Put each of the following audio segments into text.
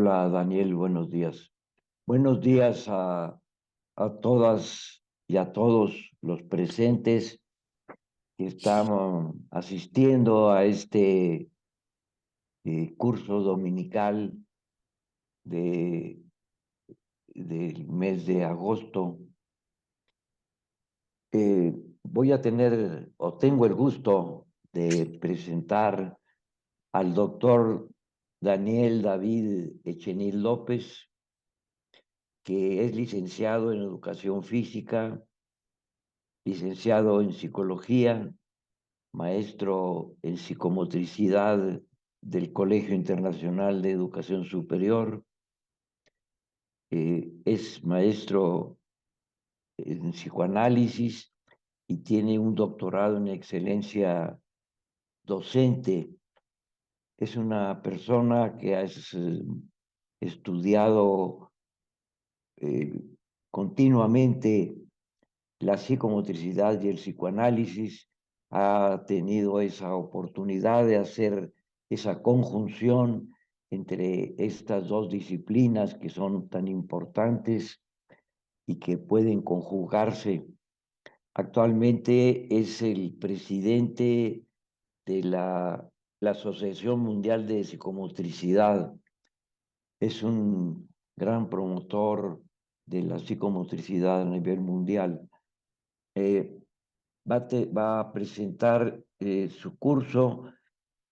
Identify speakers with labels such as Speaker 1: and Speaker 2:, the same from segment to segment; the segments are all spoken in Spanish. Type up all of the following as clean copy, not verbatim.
Speaker 1: Hola Daniel, buenos días. Buenos días a todas y a todos los presentes que estamos asistiendo a este curso dominical de, del mes de agosto. Voy a tener o tengo el gusto de presentar al doctor Daniel David Echenil López, que es licenciado en educación física, licenciado en psicología, maestro en psicomotricidad del Colegio Internacional de Educación Superior, es maestro en psicoanálisis y tiene un doctorado en excelencia docente. Es una persona que ha estudiado eh, continuamente la psicomotricidad y el psicoanálisis, ha tenido esa oportunidad de hacer esa conjunción entre estas dos disciplinas que son tan importantes y que pueden conjugarse. Actualmente es el presidente de la Asociación Mundial de Psicomotricidad. Es un gran promotor de la psicomotricidad a nivel mundial. Eh, va a presentar su curso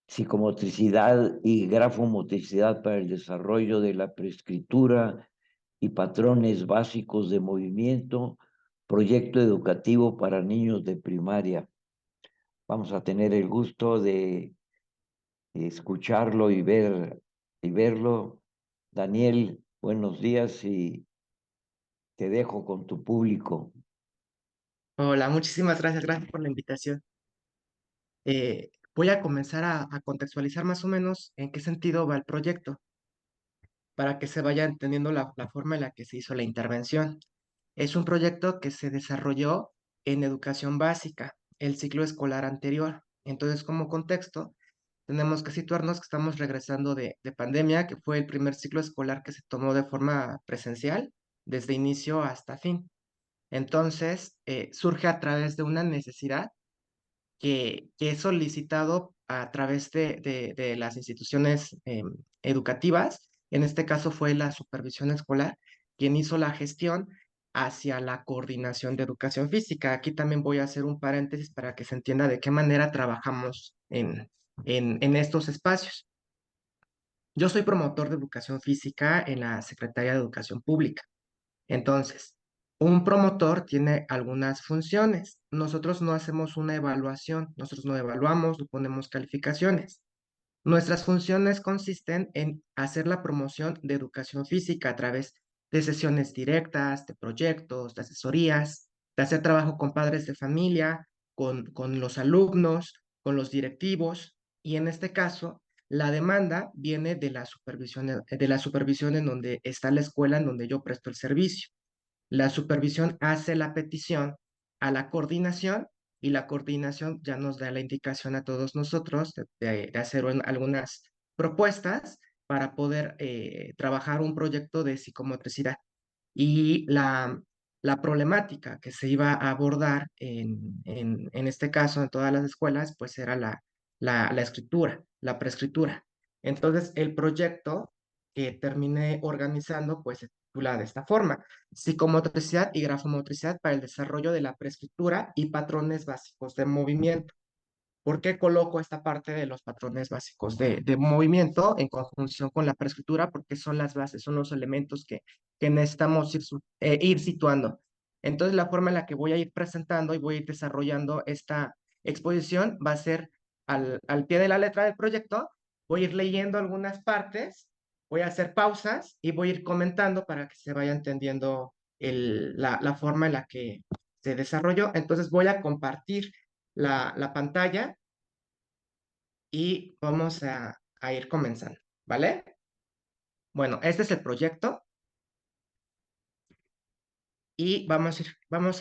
Speaker 1: Psicomotricidad y Grafomotricidad para el desarrollo de la preescritura y patrones básicos de movimiento, proyecto educativo para niños de primaria. Vamos a tener el gusto de escucharlo y verlo. Daniel, buenos días y te dejo con tu público.
Speaker 2: Hola, muchísimas gracias, gracias por la invitación. Voy a comenzar a contextualizar más o menos en qué sentido va el proyecto, para que se vaya entendiendo la forma en la que se hizo la intervención. Es un proyecto que se desarrolló en educación básica, el ciclo escolar anterior. Entonces, como contexto, tenemos que situarnos que estamos regresando de pandemia, que fue el primer ciclo escolar que se tomó de forma presencial, desde inicio hasta fin. Entonces, surge a través de una necesidad que es solicitado a través de las instituciones educativas. En este caso fue la supervisión escolar quien hizo la gestión hacia la coordinación de educación física. Aquí también voy a hacer un paréntesis para que se entienda de qué manera trabajamos en estos espacios. Yo soy promotor de educación física en la Secretaría de Educación Pública. Entonces, un promotor tiene algunas funciones. Nosotros no hacemos una evaluación, nosotros no evaluamos, no ponemos calificaciones. Nuestras funciones consisten en hacer la promoción de educación física a través de sesiones directas, de proyectos, de asesorías, de hacer trabajo con padres de familia, con los alumnos, con los directivos. Y en este caso, la demanda viene de la supervisión en donde está la escuela en donde yo presto el servicio. La supervisión hace la petición a la coordinación y la coordinación ya nos da la indicación a todos nosotros de hacer algunas propuestas para poder trabajar un proyecto de psicomotricidad. Y la problemática que se iba a abordar en este caso en todas las escuelas, pues era la escritura, la preescritura. Entonces, el proyecto que terminé organizando, pues se titula de esta forma: Psicomotricidad y grafomotricidad para el desarrollo de la preescritura y patrones básicos de movimiento. ¿Por qué coloco esta parte de los patrones básicos de movimiento en conjunción con la preescritura? Porque son las bases, son los elementos que necesitamos ir situando. Entonces, la forma en la que voy a ir presentando y voy a ir desarrollando esta exposición va a ser al pie de la letra del proyecto. Voy a ir leyendo algunas partes, voy a hacer pausas y voy a ir comentando para que se vaya entendiendo la forma en la que se desarrolló. Entonces, voy a compartir la pantalla y vamos a ir comenzando, ¿vale? Bueno, este es el proyecto y vamos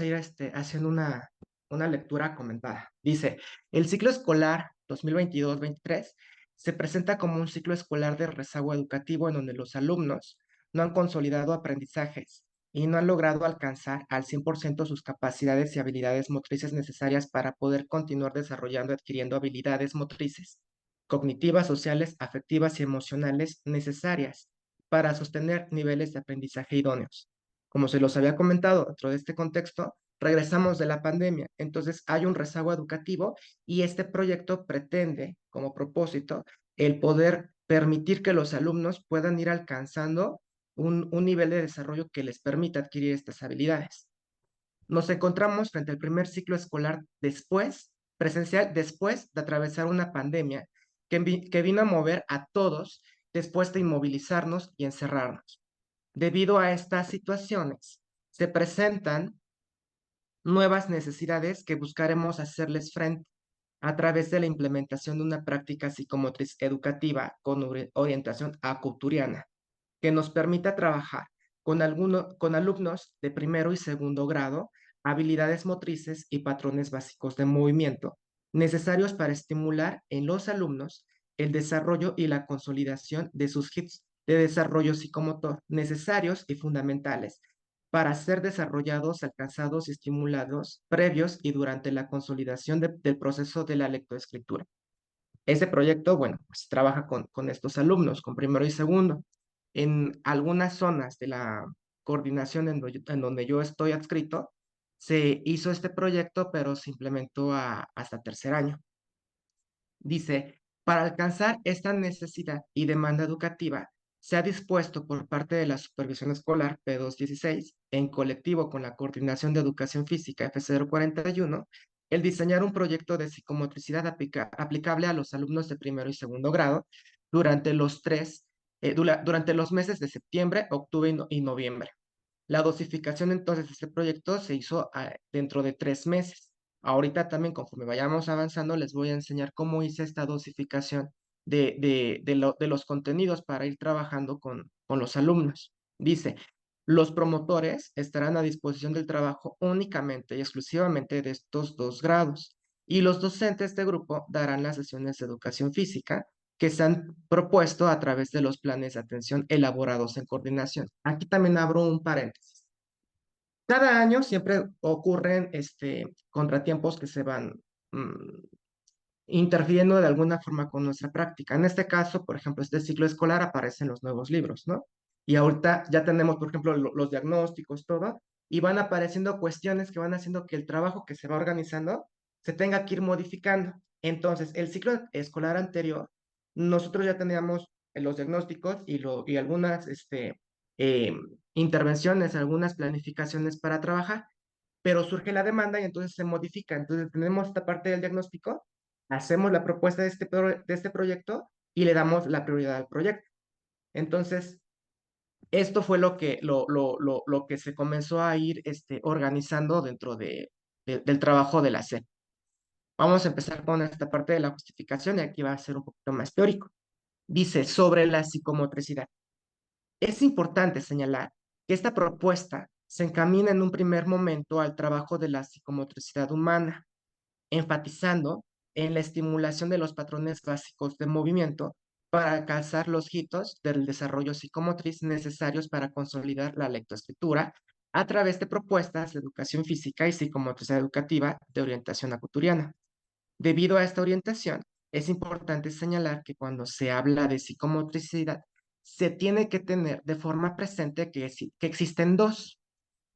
Speaker 2: a ir haciendo una lectura comentada. Dice, el ciclo escolar 2022-23 Se presenta como un ciclo escolar de rezago educativo en donde los alumnos no han consolidado aprendizajes y no han logrado alcanzar al 100% sus capacidades y habilidades motrices necesarias para poder continuar desarrollando y adquiriendo habilidades motrices, cognitivas, sociales, afectivas y emocionales necesarias para sostener niveles de aprendizaje idóneos. Como se los había comentado dentro de este contexto, regresamos de la pandemia, entonces hay un rezago educativo y este proyecto pretende, como propósito, el poder permitir que los alumnos puedan ir alcanzando un nivel de desarrollo que les permita adquirir estas habilidades. Nos encontramos frente al primer ciclo escolar presencial, después de atravesar una pandemia que vino a mover a todos después de inmovilizarnos y encerrarnos. Debido a estas situaciones, se presentan nuevas necesidades que buscaremos hacerles frente a través de la implementación de una práctica psicomotriz educativa con orientación acutoriana, que nos permita trabajar con alumnos de primero y segundo grado, habilidades motrices y patrones básicos de movimiento, necesarios para estimular en los alumnos el desarrollo y la consolidación de sus hits de desarrollo psicomotor necesarios y fundamentales para ser desarrollados, alcanzados y estimulados previos y durante la consolidación del proceso de la lectoescritura. Ese proyecto, bueno, pues trabaja con estos alumnos, con primero y segundo. En algunas zonas de la coordinación en donde yo estoy adscrito, se hizo este proyecto, pero se implementó hasta tercer año. Dice, para alcanzar esta necesidad y demanda educativa, se ha dispuesto por parte de la Supervisión Escolar P216, en colectivo con la Coordinación de Educación Física F041, el diseñar un proyecto de psicomotricidad aplicable a los alumnos de primero y segundo grado durante durante los meses de septiembre, octubre y noviembre. La dosificación entonces de este proyecto se hizo dentro de 3 meses. Ahorita también, conforme vayamos avanzando, les voy a enseñar cómo hice esta dosificación de los contenidos para ir trabajando con los alumnos. Dice, los promotores estarán a disposición del trabajo únicamente y exclusivamente de estos 2 grados, y los docentes de grupo darán las sesiones de educación física que se han propuesto a través de los planes de atención elaborados en coordinación. Aquí también abro un paréntesis. Cada año siempre ocurren contratiempos que se van mm, interfiriendo de alguna forma con nuestra práctica. En este caso, por ejemplo, este ciclo escolar aparecen los nuevos libros, ¿no? Y ahorita ya tenemos, por ejemplo, los diagnósticos, todo, y van apareciendo cuestiones que van haciendo que el trabajo que se va organizando se tenga que ir modificando. Entonces, el ciclo escolar anterior, nosotros ya teníamos los diagnósticos y algunas eh, intervenciones, algunas planificaciones para trabajar, pero surge la demanda y entonces se modifica. Entonces, tenemos esta parte del diagnóstico, hacemos la propuesta de este proyecto y le damos la prioridad al proyecto. Entonces, esto fue lo que se comenzó a ir organizando dentro del trabajo de la SEP. Vamos a empezar con esta parte de la justificación y aquí va a ser un poquito más teórico. Dice, sobre la psicomotricidad. Es importante señalar que esta propuesta se encamina en un primer momento al trabajo de la psicomotricidad humana, enfatizando en la estimulación de los patrones básicos de movimiento para alcanzar los hitos del desarrollo psicomotriz necesarios para consolidar la lectoescritura a través de propuestas de educación física y psicomotricidad educativa de orientación acuturiana. Debido a esta orientación, es importante señalar que cuando se habla de psicomotricidad, se tiene que tener de forma presente que existen dos.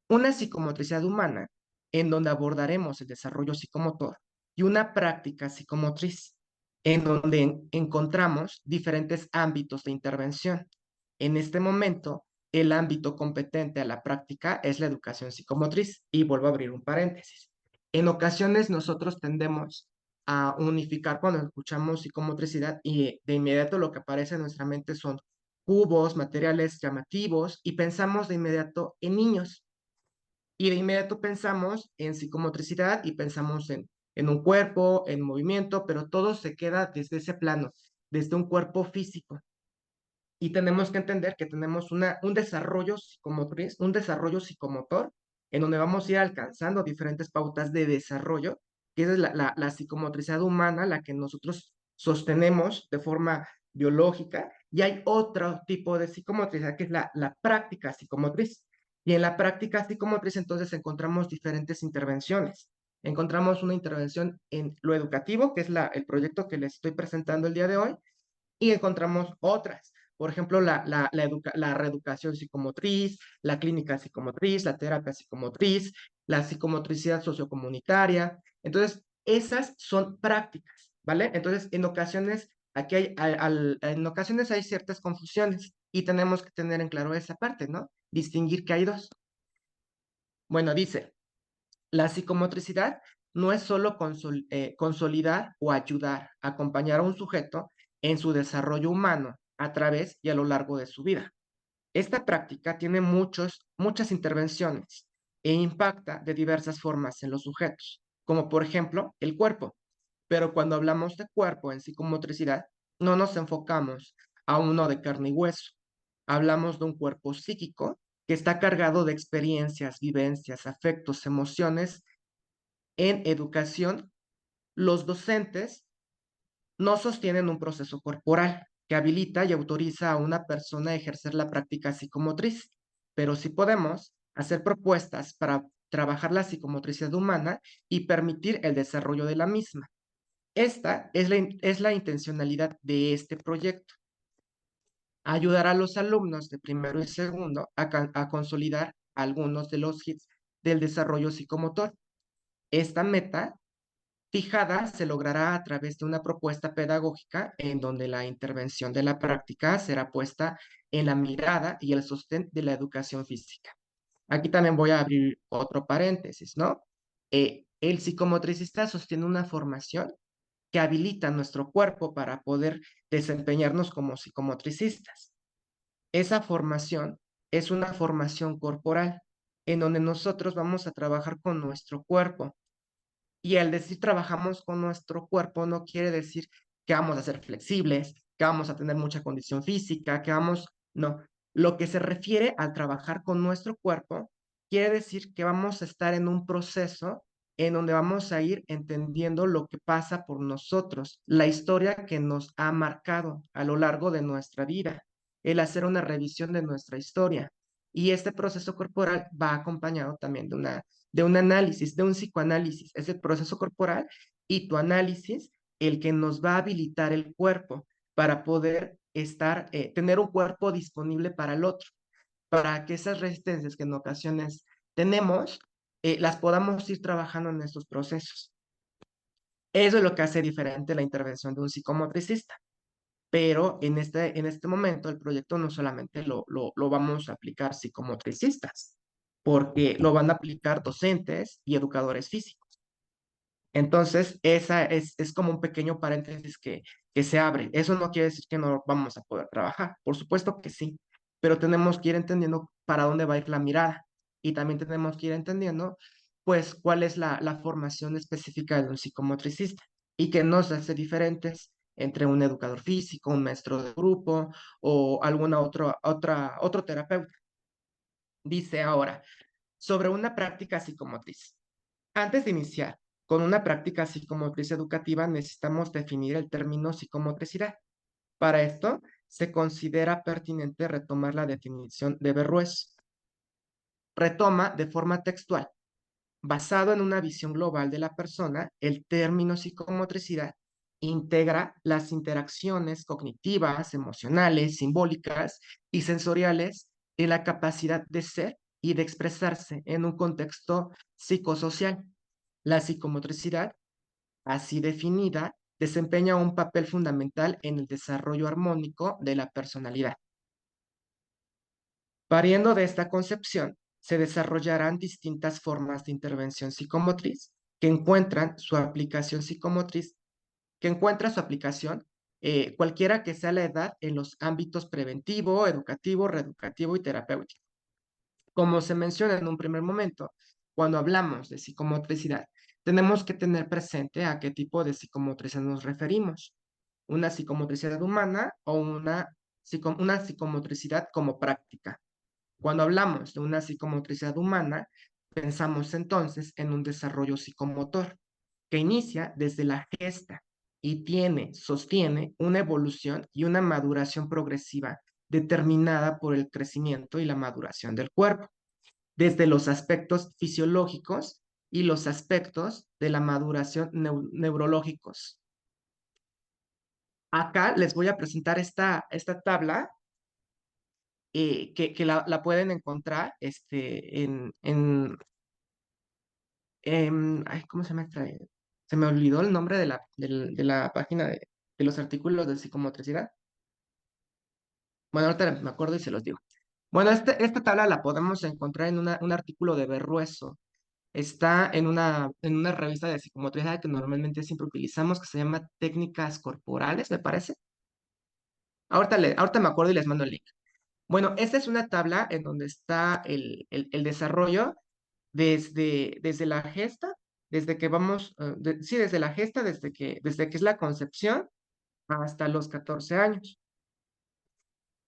Speaker 2: Una psicomotricidad humana, en donde abordaremos el desarrollo psicomotor, y una práctica psicomotriz, en donde encontramos diferentes ámbitos de intervención. En este momento, el ámbito competente a la práctica es la educación psicomotriz, y vuelvo a abrir un paréntesis. En ocasiones nosotros tendemos a unificar cuando escuchamos psicomotricidad y de inmediato lo que aparece en nuestra mente son cubos, materiales llamativos y pensamos de inmediato en niños. Y de inmediato pensamos en psicomotricidad y pensamos en un cuerpo, en movimiento, pero todo se queda desde ese plano, desde un cuerpo físico. Y tenemos que entender que tenemos un desarrollo psicomotriz, un desarrollo psicomotor, en donde vamos a ir alcanzando diferentes pautas de desarrollo, que es la psicomotricidad humana, la que nosotros sostenemos de forma biológica, y hay otro tipo de psicomotricidad que es la práctica psicomotriz. Y en la práctica psicomotriz entonces encontramos diferentes intervenciones. Encontramos una intervención en lo educativo, que es el proyecto que les estoy presentando el día de hoy, y encontramos otras. Por ejemplo, la reeducación psicomotriz, la clínica psicomotriz, la terapia psicomotriz, la psicomotricidad sociocomunitaria. Entonces, esas son prácticas, ¿vale? Entonces, en ocasiones, aquí en ocasiones hay ciertas confusiones y tenemos que tener en claro esa parte, ¿no? Distinguir que hay dos. Bueno, dice, la psicomotricidad no es solo consolidar o ayudar, acompañar a un sujeto en su desarrollo humano a través y a lo largo de su vida. Esta práctica tiene muchas intervenciones e impacta de diversas formas en los sujetos, como por ejemplo el cuerpo. Pero cuando hablamos de cuerpo en psicomotricidad, no nos enfocamos a uno de carne y hueso. Hablamos de un cuerpo psíquico que está cargado de experiencias, vivencias, afectos, emociones. En educación, los docentes no sostienen un proceso corporal que habilita y autoriza a una persona a ejercer la práctica psicomotriz, pero sí podemos hacer propuestas para trabajar la psicomotricidad humana y permitir el desarrollo de la misma. Esta es la intencionalidad de este proyecto: ayudar a los alumnos de primero y segundo a consolidar algunos de los hits del desarrollo psicomotor. Esta meta fijada se logrará a través de una propuesta pedagógica en donde la intervención de la práctica será puesta en la mirada y el sostén de la educación física. Aquí también voy a abrir otro paréntesis, ¿no? El psicomotricista sostiene una formación que habilita nuestro cuerpo para poder desempeñarnos como psicomotricistas. Esa formación es una formación corporal en donde nosotros vamos a trabajar con nuestro cuerpo, y al decir trabajamos con nuestro cuerpo, no quiere decir que vamos a ser flexibles, que vamos a tener mucha condición física, no. Lo que se refiere al trabajar con nuestro cuerpo quiere decir que vamos a estar en un proceso en donde vamos a ir entendiendo lo que pasa por nosotros, la historia que nos ha marcado a lo largo de nuestra vida, el hacer una revisión de nuestra historia. Y este proceso corporal va acompañado también de un análisis, de un psicoanálisis. Es el proceso corporal y tu análisis el que nos va a habilitar el cuerpo para poder tener un cuerpo disponible para el otro, para que esas resistencias que en ocasiones tenemos, las podamos ir trabajando en estos procesos. Eso es lo que hace diferente la intervención de un psicomotricista. Pero en este momento el proyecto no solamente lo vamos a aplicar psicomotricistas, porque lo van a aplicar docentes y educadores físicos. Entonces, esa es como un pequeño paréntesis que se abre. Eso no quiere decir que no vamos a poder trabajar. Por supuesto que sí, pero tenemos que ir entendiendo para dónde va a ir la mirada, y también tenemos que ir entendiendo, pues, cuál es la formación específica de un psicomotricista y qué nos hace diferentes entre un educador físico, un maestro de grupo o otro terapeuta. Dice ahora, sobre una práctica psicomotriz. Antes de iniciar con una práctica psicomotriz educativa, necesitamos definir el término psicomotricidad. Para esto, se considera pertinente retomar la definición de Berruez. Retoma de forma textual: basado en una visión global de la persona, el término psicomotricidad integra las interacciones cognitivas, emocionales, simbólicas y sensoriales y la capacidad de ser y de expresarse en un contexto psicosocial. La psicomotricidad, así definida, desempeña un papel fundamental en el desarrollo armónico de la personalidad. Partiendo de esta concepción, se desarrollarán distintas formas de intervención psicomotriz que encuentran su aplicación psicomotriz, que encuentra su aplicación, cualquiera que sea la edad, en los ámbitos preventivo, educativo, reeducativo y terapéutico. Como se menciona en un primer momento, cuando hablamos de psicomotricidad, tenemos que tener presente a qué tipo de psicomotricidad nos referimos: una psicomotricidad humana o una psicomotricidad como práctica. Cuando hablamos de una psicomotricidad humana, pensamos entonces en un desarrollo psicomotor que inicia desde la gesta, y sostiene una evolución y una maduración progresiva determinada por el crecimiento y la maduración del cuerpo, desde los aspectos fisiológicos y los aspectos de la maduración neurológicos. Acá les voy a presentar esta tabla que la pueden encontrar ay, ¿cómo se llama Se me olvidó el nombre de la página de los artículos de psicomotricidad. Bueno, ahorita me acuerdo y se los digo. Bueno, esta tabla la podemos encontrar en un artículo de Berrueso. Está en una revista de psicomotricidad que normalmente siempre utilizamos, que se llama Técnicas Corporales, me parece. Ahorita me acuerdo y les mando el link. Bueno, esta es una tabla en donde está el desarrollo desde la gesta, desde que vamos, sí, desde la gesta, desde que es la concepción hasta los 14 años.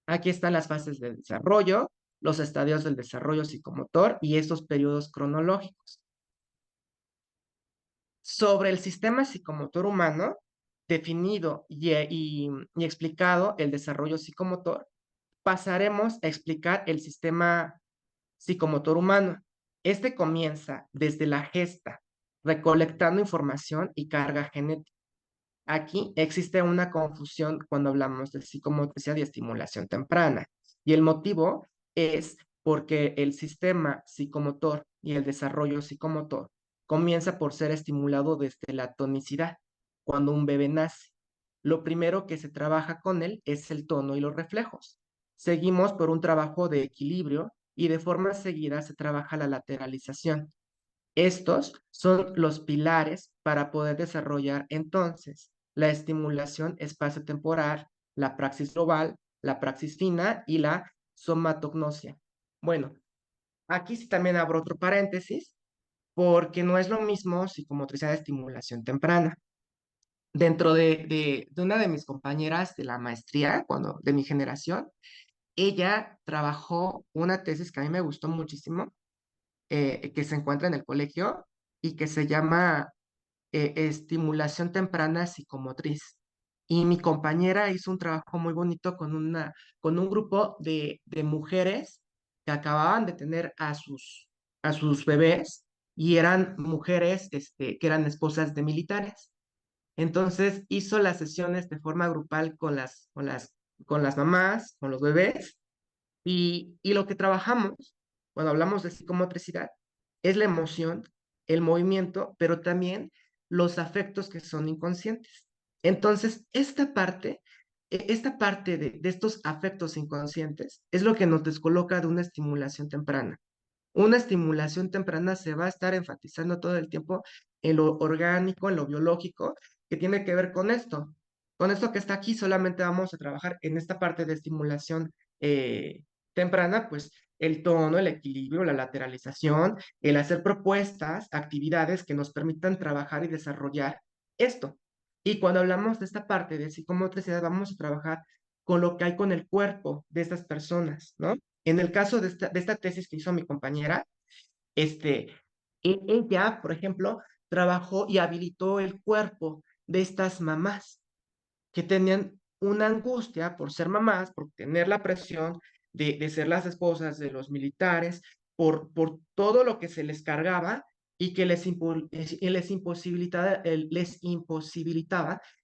Speaker 2: Aquí están las fases de desarrollo, los estadios del desarrollo psicomotor y estos periodos cronológicos. Sobre el sistema psicomotor humano, definido y explicado el desarrollo psicomotor, pasaremos a explicar el sistema psicomotor humano. Este comienza desde la gesta, recolectando información y carga genética. Aquí existe una confusión cuando hablamos de psicomotricidad y estimulación temprana. Y el motivo es porque el sistema psicomotor y el desarrollo psicomotor comienza por ser estimulado desde la tonicidad, cuando un bebé nace. Lo primero que se trabaja con él es el tono y los reflejos. Seguimos por un trabajo de equilibrio y de forma seguida se trabaja la lateralización. Estos son los pilares para poder desarrollar entonces la estimulación espaciotemporal, la praxis global, la praxis fina y la somatognosia. Bueno, aquí sí también abro otro paréntesis, porque no es lo mismo psicomotricidad de estimulación temprana. Dentro de una de mis compañeras de la maestría, de mi generación, ella trabajó una tesis que a mí me gustó muchísimo, que se encuentra en el colegio y que se llama estimulación temprana psicomotriz. Y mi compañera hizo un trabajo muy bonito con un grupo de mujeres que acababan de tener a sus bebés y eran mujeres que eran esposas de militares. Entonces hizo las sesiones de forma grupal con las mamás, con los bebés, y lo que trabajamos cuando hablamos de psicomotricidad es la emoción, el movimiento, pero también los afectos que son inconscientes. Entonces, esta parte de estos afectos inconscientes es lo que nos descoloca de una estimulación temprana. Una estimulación temprana se va a estar enfatizando todo el tiempo en lo orgánico, en lo biológico, que tiene que ver con esto. Con esto que está aquí, solamente vamos a trabajar en esta parte de estimulación temprana, pues el tono, el equilibrio, la lateralización, el hacer propuestas, actividades que nos permitan trabajar y desarrollar esto. Y cuando hablamos de esta parte de psicomotricidad, vamos a trabajar con lo que hay con el cuerpo de estas personas, ¿no? En el caso de esta tesis que hizo mi compañera, este, ella, por ejemplo, trabajó y habilitó el cuerpo de estas mamás que tenían una angustia por ser mamás, por tener la presión de ser las esposas de los militares, por todo lo que se les cargaba y que les imposibilitaba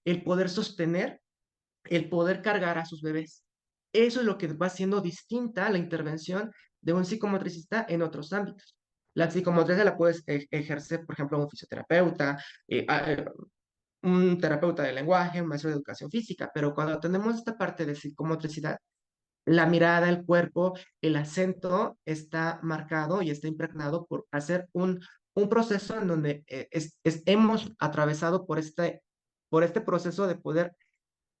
Speaker 2: el poder sostener, el poder cargar a sus bebés. Eso es lo que va haciendo distinta la intervención de un psicomotricista en otros ámbitos. La psicomotricidad la puedes ejercer, por ejemplo, un fisioterapeuta, un terapeuta de lenguaje, un maestro de educación física, pero cuando tenemos esta parte de psicomotricidad, la mirada, el cuerpo, el acento está marcado y está impregnado por hacer un proceso en donde hemos atravesado por este proceso de poder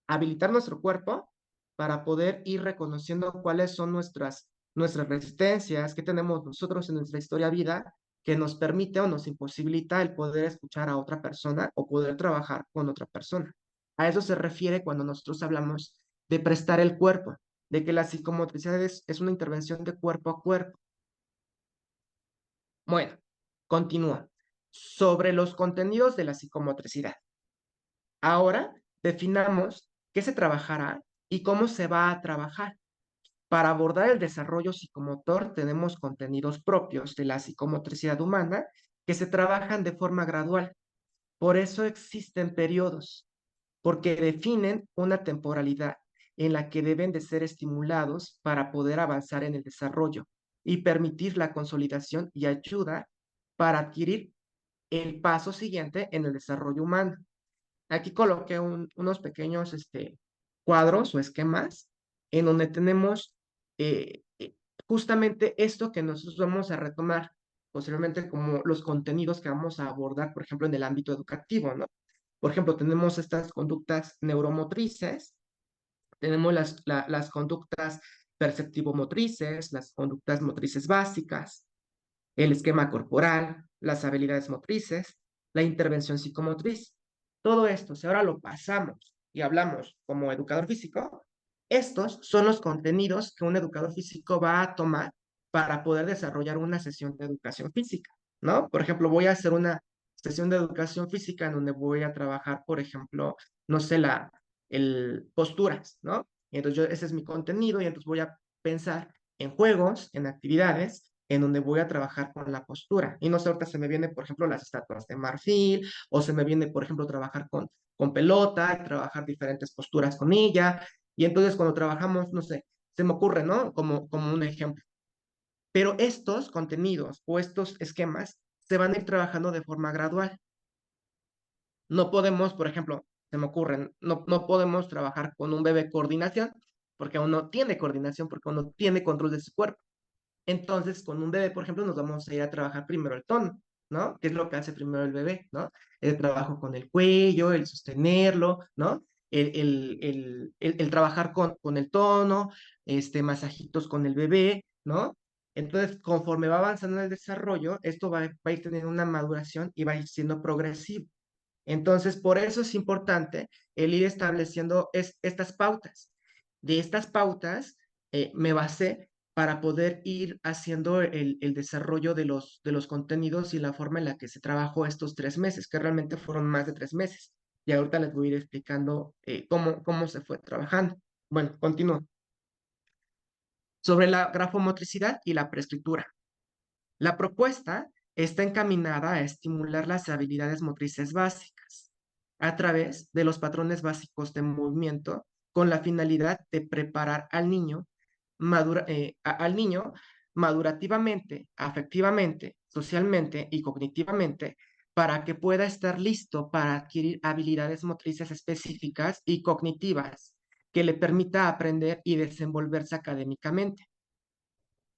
Speaker 2: habilitar nuestro cuerpo para poder ir reconociendo cuáles son nuestras resistencias, qué tenemos nosotros en nuestra historia vida que nos permite o nos imposibilita el poder escuchar a otra persona o poder trabajar con otra persona. A eso se refiere cuando nosotros hablamos de prestar el cuerpo, de que la psicomotricidad es una intervención de cuerpo a cuerpo. Bueno, continúa. Sobre los contenidos de la psicomotricidad. Ahora definamos qué se trabajará y cómo se va a trabajar. Para abordar el desarrollo psicomotor tenemos contenidos propios de la psicomotricidad humana que se trabajan de forma gradual. Por eso existen periodos, porque definen una temporalidad en la que deben de ser estimulados para poder avanzar en el desarrollo y permitir la consolidación y ayuda para adquirir el paso siguiente en el desarrollo humano. Aquí coloqué unos pequeños cuadros o esquemas en donde tenemos justamente esto que nosotros vamos a retomar posteriormente como los contenidos que vamos a abordar, por ejemplo, en el ámbito educativo, ¿no? Por ejemplo, tenemos estas conductas neuromotrices, tenemos las conductas perceptivo-motrices, las conductas motrices básicas, el esquema corporal, las habilidades motrices, la intervención psicomotriz. Todo esto, si ahora lo pasamos y hablamos como educador físico, estos son los contenidos que un educador físico va a tomar para poder desarrollar una sesión de educación física, ¿no? Por ejemplo, voy a hacer una sesión de educación física en donde voy a trabajar, por ejemplo, no sé, posturas, ¿no? Y entonces ese es mi contenido y entonces voy a pensar en juegos, en actividades en donde voy a trabajar con la postura. Y no sé, ahorita se me viene, por ejemplo, las estatuas de marfil, o se me viene, por ejemplo, trabajar con pelota, trabajar diferentes posturas con ella. Y entonces cuando trabajamos, no sé, se me ocurre, ¿no? Como un ejemplo. Pero estos contenidos o estos esquemas se van a ir trabajando de forma gradual. No podemos, por ejemplo, se me ocurren, no podemos trabajar con un bebé coordinación, porque aún no tiene coordinación, porque aún no tiene control de su cuerpo. Entonces, con un bebé, por ejemplo, nos vamos a ir a trabajar primero el tono, ¿no? ¿Qué es lo que hace primero el bebé, ¿no? El trabajo con el cuello, el sostenerlo, ¿no? El trabajar con el tono, masajitos con el bebé, ¿no? Entonces, conforme va avanzando en el desarrollo, esto va a ir teniendo una maduración y va a ir siendo progresivo. Entonces, por eso es importante el ir estableciendo estas pautas. De estas pautas me basé para poder ir haciendo el desarrollo de los contenidos y la forma en la que se trabajó estos 3 meses, que realmente fueron más de 3 meses. Y ahorita les voy a ir explicando cómo se fue trabajando. Bueno, continúo. Sobre la grafomotricidad y la preescritura. La propuesta está encaminada a estimular las habilidades motrices básicas a través de los patrones básicos de movimiento con la finalidad de preparar al niño madurativamente, afectivamente, socialmente y cognitivamente para que pueda estar listo para adquirir habilidades motrices específicas y cognitivas que le permita aprender y desenvolverse académicamente.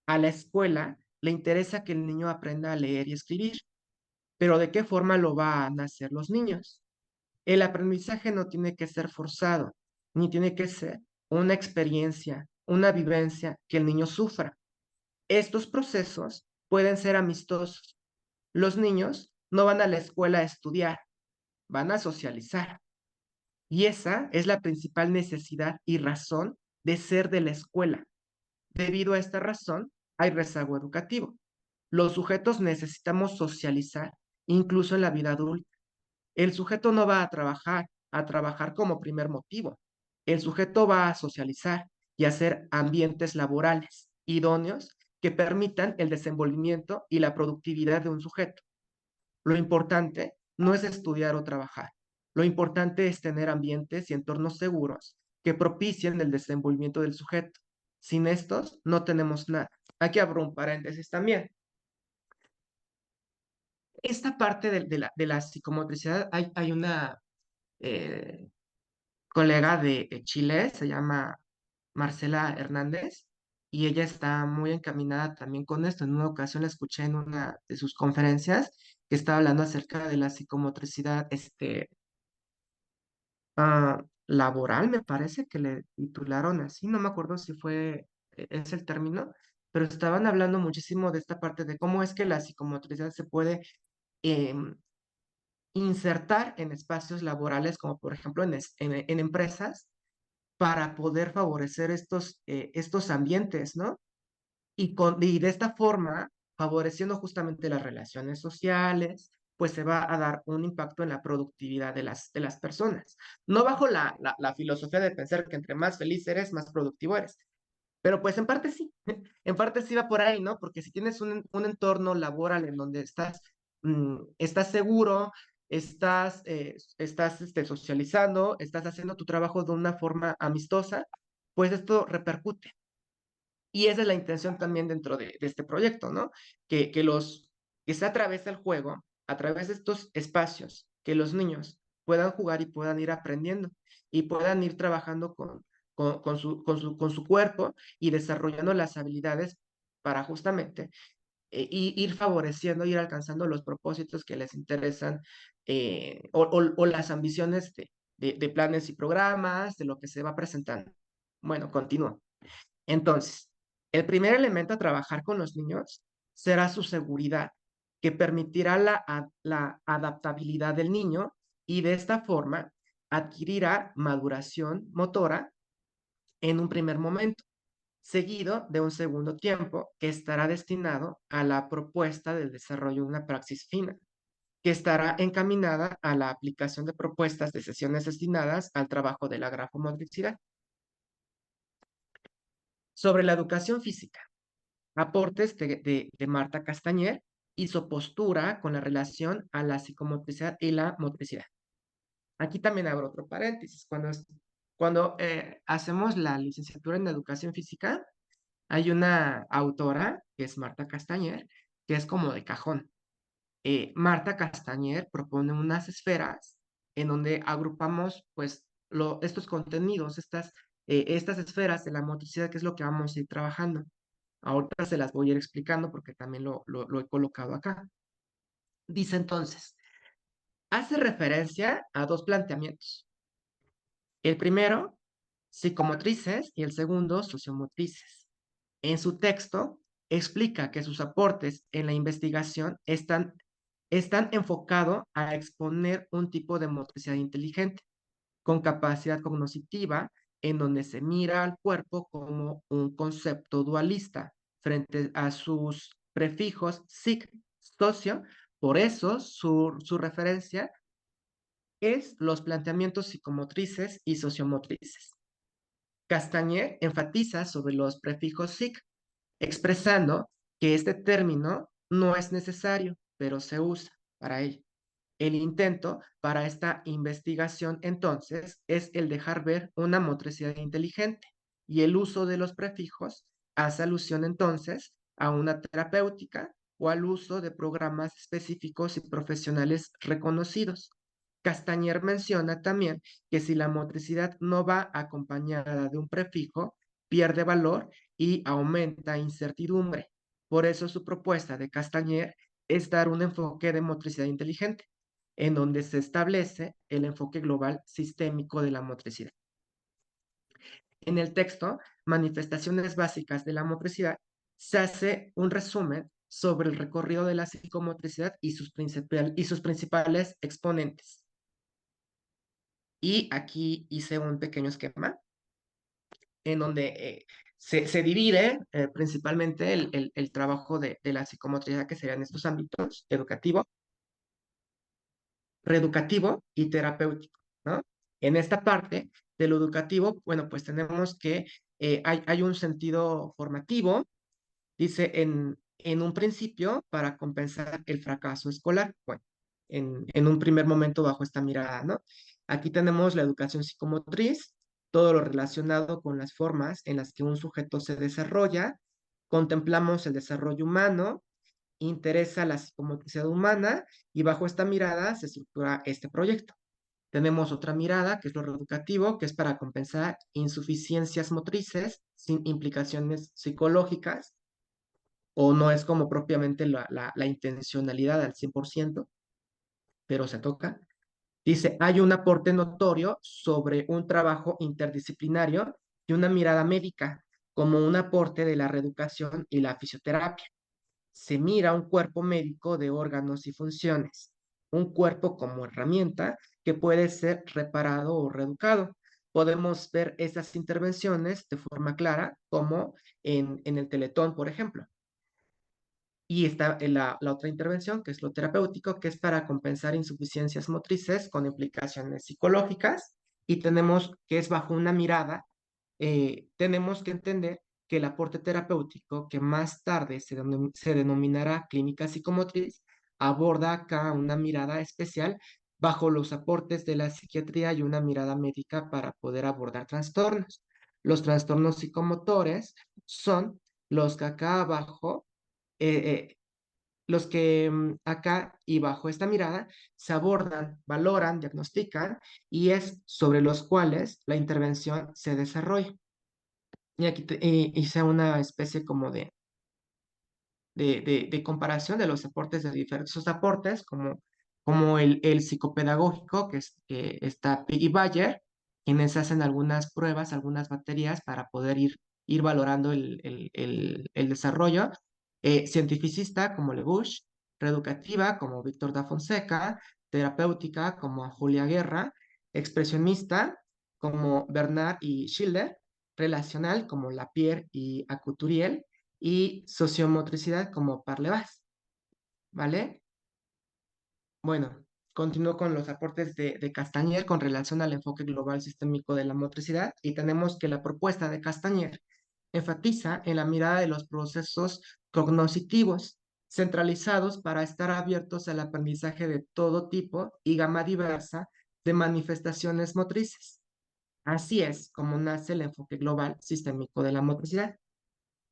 Speaker 2: A la escuela le interesa que el niño aprenda a leer y escribir, pero ¿de qué forma lo van a hacer los niños? El aprendizaje no tiene que ser forzado, ni tiene que ser una experiencia, una vivencia que el niño sufra. Estos procesos pueden ser amistosos. Los niños no van a la escuela a estudiar, van a socializar. Y esa es la principal necesidad y razón de ser de la escuela. Debido a esta razón, hay rezago educativo. Los sujetos necesitamos socializar, incluso en la vida adulta. El sujeto no va a trabajar como primer motivo. El sujeto va a socializar y a hacer ambientes laborales idóneos que permitan el desenvolvimiento y la productividad de un sujeto. Lo importante no es estudiar o trabajar. Lo importante es tener ambientes y entornos seguros que propicien el desenvolvimiento del sujeto. Sin estos, no tenemos nada. Aquí abro un paréntesis también. Esta parte de la psicomotricidad, hay una eh, colega de Chile, se llama Marcela Hernández, y ella está muy encaminada también con esto. En una ocasión la escuché en una de sus conferencias que estaba hablando acerca de la psicomotricidad laboral, me parece que le titularon así, no me acuerdo si es el término, pero estaban hablando muchísimo de esta parte de cómo es que la psicomotricidad se puede em, insertar en espacios laborales, como por ejemplo en empresas, para poder favorecer estos ambientes, ¿no? Y de esta forma, favoreciendo justamente las relaciones sociales, pues se va a dar un impacto en la productividad de las personas. No bajo la filosofía de pensar que entre más feliz eres, más productivo eres, pero pues en parte sí, en parte sí va por ahí, ¿no? Porque si tienes un entorno laboral en donde estás seguro, estás socializando, estás haciendo tu trabajo de una forma amistosa, pues esto repercute. Y esa es la intención también dentro de este proyecto, ¿no? Que se atraviesa el juego, a través de estos espacios, que los niños puedan jugar y puedan ir aprendiendo y puedan ir trabajando con su cuerpo y desarrollando las habilidades para justamente ir favoreciendo, ir alcanzando los propósitos que les interesan o las ambiciones de planes y programas, de lo que se va presentando. Bueno, continúo. Entonces, el primer elemento a trabajar con los niños será su seguridad, que permitirá la adaptabilidad del niño y de esta forma adquirirá maduración motora en un primer momento, seguido de un segundo tiempo que estará destinado a la propuesta del desarrollo de una praxis fina, que estará encaminada a la aplicación de propuestas de sesiones destinadas al trabajo de la grafomotricidad. Sobre la educación física. Aportes de Marta Castañer y su postura con la relación a la psicomotricidad y la motricidad. Aquí también abro otro paréntesis. Cuando hacemos la licenciatura en educación física, hay una autora, que es Marta Castañer, que es como de cajón. Marta Castañer propone unas esferas en donde agrupamos pues estos contenidos, estas esferas de la motricidad, que es lo que vamos a ir trabajando. Ahorita se las voy a ir explicando porque también lo he colocado acá. Dice entonces, hace referencia a dos planteamientos. El primero, psicomotrices, y el segundo, sociomotrices. En su texto, explica que sus aportes en la investigación están enfocados a exponer un tipo de motricidad inteligente, con capacidad cognitiva, en donde se mira al cuerpo como un concepto dualista frente a sus prefijos psic, socio. Por eso su referencia es los planteamientos psicomotrices y sociomotrices. Castañer enfatiza sobre los prefijos psic, expresando que este término no es necesario, pero se usa para ello. El intento para esta investigación, entonces, es el dejar ver una motricidad inteligente y el uso de los prefijos hace alusión, entonces, a una terapéutica o al uso de programas específicos y profesionales reconocidos. Castañer menciona también que si la motricidad no va acompañada de un prefijo, pierde valor y aumenta incertidumbre. Por eso su propuesta de Castañer es dar un enfoque de motricidad inteligente en donde se establece el enfoque global sistémico de la motricidad. En el texto, Manifestaciones básicas de la motricidad, se hace un resumen sobre el recorrido de la psicomotricidad y sus principales exponentes. Y aquí hice un pequeño esquema en donde se divide principalmente el trabajo de la psicomotricidad, que serían estos ámbitos: educativo, reeducativo y terapéutico, ¿no? En esta parte de lo educativo, bueno, pues tenemos que hay un sentido formativo, dice en un principio para compensar el fracaso escolar. Bueno, en un primer momento bajo esta mirada, ¿no? Aquí tenemos la educación psicomotriz, todo lo relacionado con las formas en las que un sujeto se desarrolla, contemplamos el desarrollo humano, interesa la psicomotricidad humana y bajo esta mirada se estructura este proyecto. Tenemos otra mirada, que es lo reeducativo, que es para compensar insuficiencias motrices sin implicaciones psicológicas, o no es como propiamente la intencionalidad al 100%, pero se toca. Dice, hay un aporte notorio sobre un trabajo interdisciplinario y una mirada médica, como un aporte de la reeducación y la fisioterapia. Se mira un cuerpo médico de órganos y funciones, un cuerpo como herramienta que puede ser reparado o reeducado. Podemos ver esas intervenciones de forma clara, como en el Teletón, por ejemplo. Y está la otra intervención, que es lo terapéutico, que es para compensar insuficiencias motrices con implicaciones psicológicas. Y tenemos que es bajo una mirada, tenemos que entender que el aporte terapéutico, que más tarde se denominará clínica psicomotriz, aborda acá una mirada especial bajo los aportes de la psiquiatría y una mirada médica para poder abordar trastornos. Los trastornos psicomotores son los que acá abajo los que acá y bajo esta mirada se abordan, valoran, diagnostican y es sobre los cuales la intervención se desarrolla. Y aquí hice una especie como de comparación de los aportes de diversos aportes, como el psicopedagógico, que está Piggy Bayer, quienes hacen algunas pruebas, algunas baterías para poder ir valorando el desarrollo. Cientificista, como Lebush, reeducativa, como Víctor da Fonseca, terapéutica, como a Julia Guerra, expresionista, como Bernard y Schiller, relacional, como Lapierre y Acouturiel, y sociomotricidad como Parlevas, ¿vale? Bueno, continúo con los aportes de Castañer con relación al enfoque global sistémico de la motricidad y tenemos que la propuesta de Castañer enfatiza en la mirada de los procesos cognitivos centralizados para estar abiertos al aprendizaje de todo tipo y gama diversa de manifestaciones motrices. Así es como nace el enfoque global sistémico de la motricidad.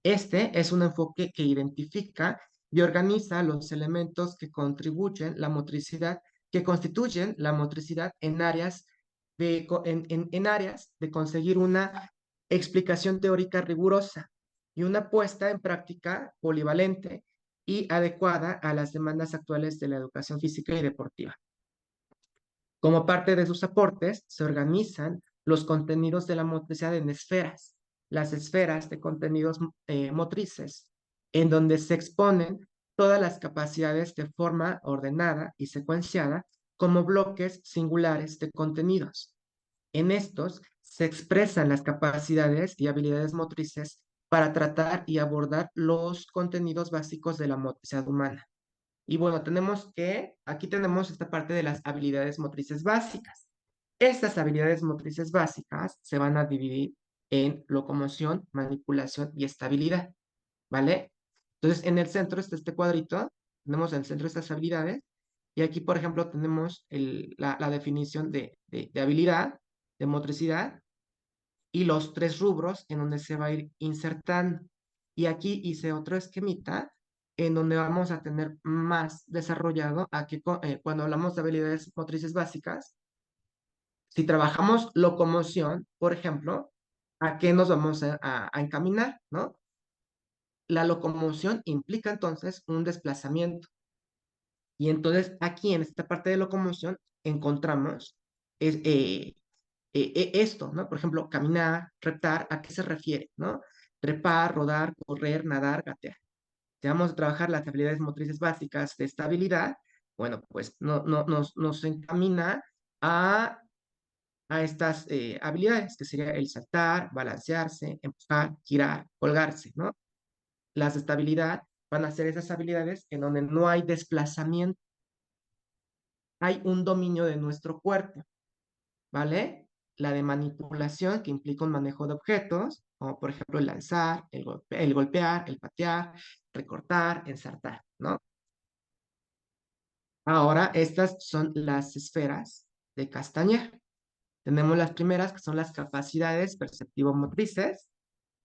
Speaker 2: Este es un enfoque que identifica y organiza los elementos que contribuyen la motricidad, que constituyen la motricidad en áreas en áreas de conseguir una explicación teórica rigurosa y una puesta en práctica polivalente y adecuada a las demandas actuales de la educación física y deportiva. Como parte de sus aportes, se organizan los contenidos de la motricidad en esferas, las esferas de contenidos motrices, en donde se exponen todas las capacidades de forma ordenada y secuenciada como bloques singulares de contenidos. En estos se expresan las capacidades y habilidades motrices para tratar y abordar los contenidos básicos de la motricidad humana. Y bueno, aquí tenemos esta parte de las habilidades motrices básicas. Estas habilidades motrices básicas se van a dividir en locomoción, manipulación y estabilidad, ¿vale? Entonces, en el centro está este cuadrito, tenemos en el centro estas habilidades, y aquí, por ejemplo, tenemos la definición de habilidad, de motricidad, y los tres rubros en donde se va a ir insertando. Y aquí hice otro esquemita en donde vamos a tener más desarrollado aquí cuando hablamos de habilidades motrices básicas. Si trabajamos locomoción, por ejemplo, ¿a qué nos vamos a encaminar, no? La locomoción implica entonces un desplazamiento. Y entonces aquí en esta parte de locomoción encontramos es, esto, ¿no? Por ejemplo, caminar, reptar, ¿a qué se refiere, no? Trepar, rodar, correr, nadar, gatear. Si vamos a trabajar las habilidades motrices básicas de estabilidad, bueno, pues nos encamina a, a estas habilidades, que sería el saltar, balancearse, empujar, girar, colgarse, ¿no? Las de estabilidad van a ser esas habilidades en donde no hay desplazamiento, hay un dominio de nuestro cuerpo, ¿vale? La de manipulación, que implica un manejo de objetos, como por ejemplo el lanzar, el golpear, el patear, recortar, ensartar, ¿no? Ahora, estas son las esferas de Castañer. Tenemos las primeras, que son las capacidades perceptivo-motrices,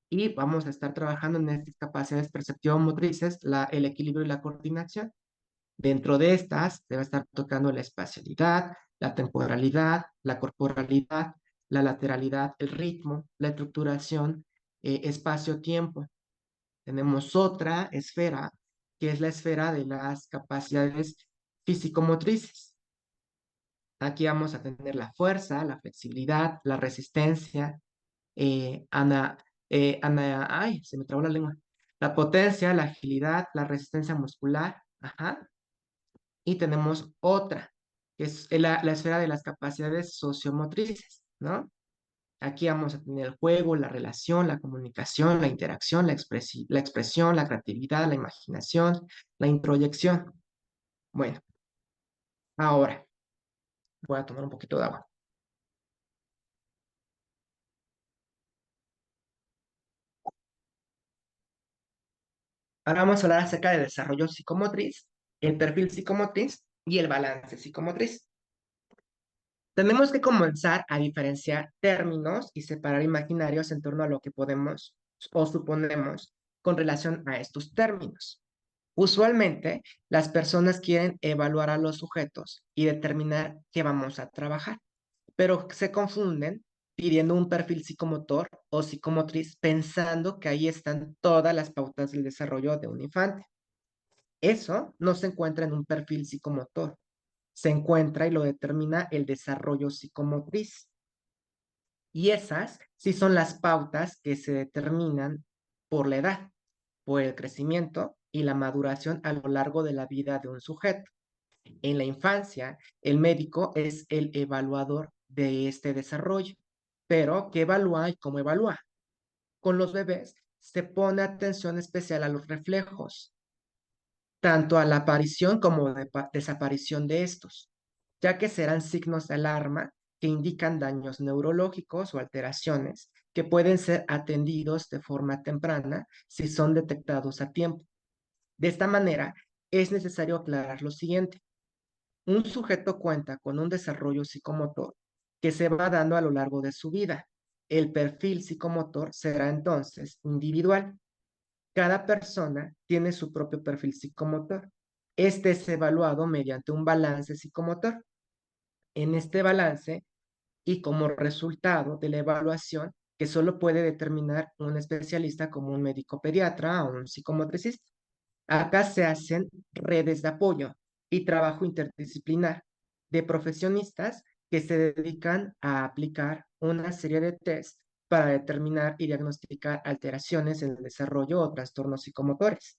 Speaker 2: y vamos a estar trabajando en estas capacidades perceptivo-motrices, el equilibrio y la coordinación. Dentro de estas, debe estar tocando la espacialidad, la temporalidad, la corporalidad, la lateralidad, el ritmo, la estructuración, espacio-tiempo. Tenemos otra esfera, que es la esfera de las capacidades físico-motrices. Aquí vamos a tener la fuerza, la flexibilidad, la resistencia, ay, se me trabó la lengua. La potencia, la agilidad, la resistencia muscular, ajá. Y tenemos otra, que es la esfera de las capacidades sociomotrices, ¿no? Aquí vamos a tener el juego, la relación, la comunicación, la interacción, la expresión, la creatividad, la imaginación, la introyección. Bueno, ahora voy a tomar un poquito de agua. Ahora vamos a hablar acerca del desarrollo psicomotriz, el perfil psicomotriz y el balance psicomotriz. Tenemos que comenzar a diferenciar términos y separar imaginarios en torno a lo que podemos o suponemos con relación a estos términos. Usualmente, las personas quieren evaluar a los sujetos y determinar qué vamos a trabajar, pero se confunden pidiendo un perfil psicomotor o psicomotriz pensando que ahí están todas las pautas del desarrollo de un infante. Eso no se encuentra en un perfil psicomotor, se encuentra y lo determina el desarrollo psicomotriz. Y esas sí son las pautas que se determinan por la edad, por el crecimiento y la maduración a lo largo de la vida de un sujeto. En la infancia, el médico es el evaluador de este desarrollo, pero ¿qué evalúa y cómo evalúa? Con los bebés se pone atención especial a los reflejos, tanto a la aparición como desaparición de estos, ya que serán signos de alarma que indican daños neurológicos o alteraciones que pueden ser atendidos de forma temprana si son detectados a tiempo. De esta manera, es necesario aclarar lo siguiente. Un sujeto cuenta con un desarrollo psicomotor que se va dando a lo largo de su vida. El perfil psicomotor será entonces individual. Cada persona tiene su propio perfil psicomotor. Este es evaluado mediante un balance psicomotor. En este balance y como resultado de la evaluación, que solo puede determinar un especialista como un médico pediatra o un psicomotricista. Acá se hacen redes de apoyo y trabajo interdisciplinar de profesionistas que se dedican a aplicar una serie de test para determinar y diagnosticar alteraciones en el desarrollo o trastornos psicomotores.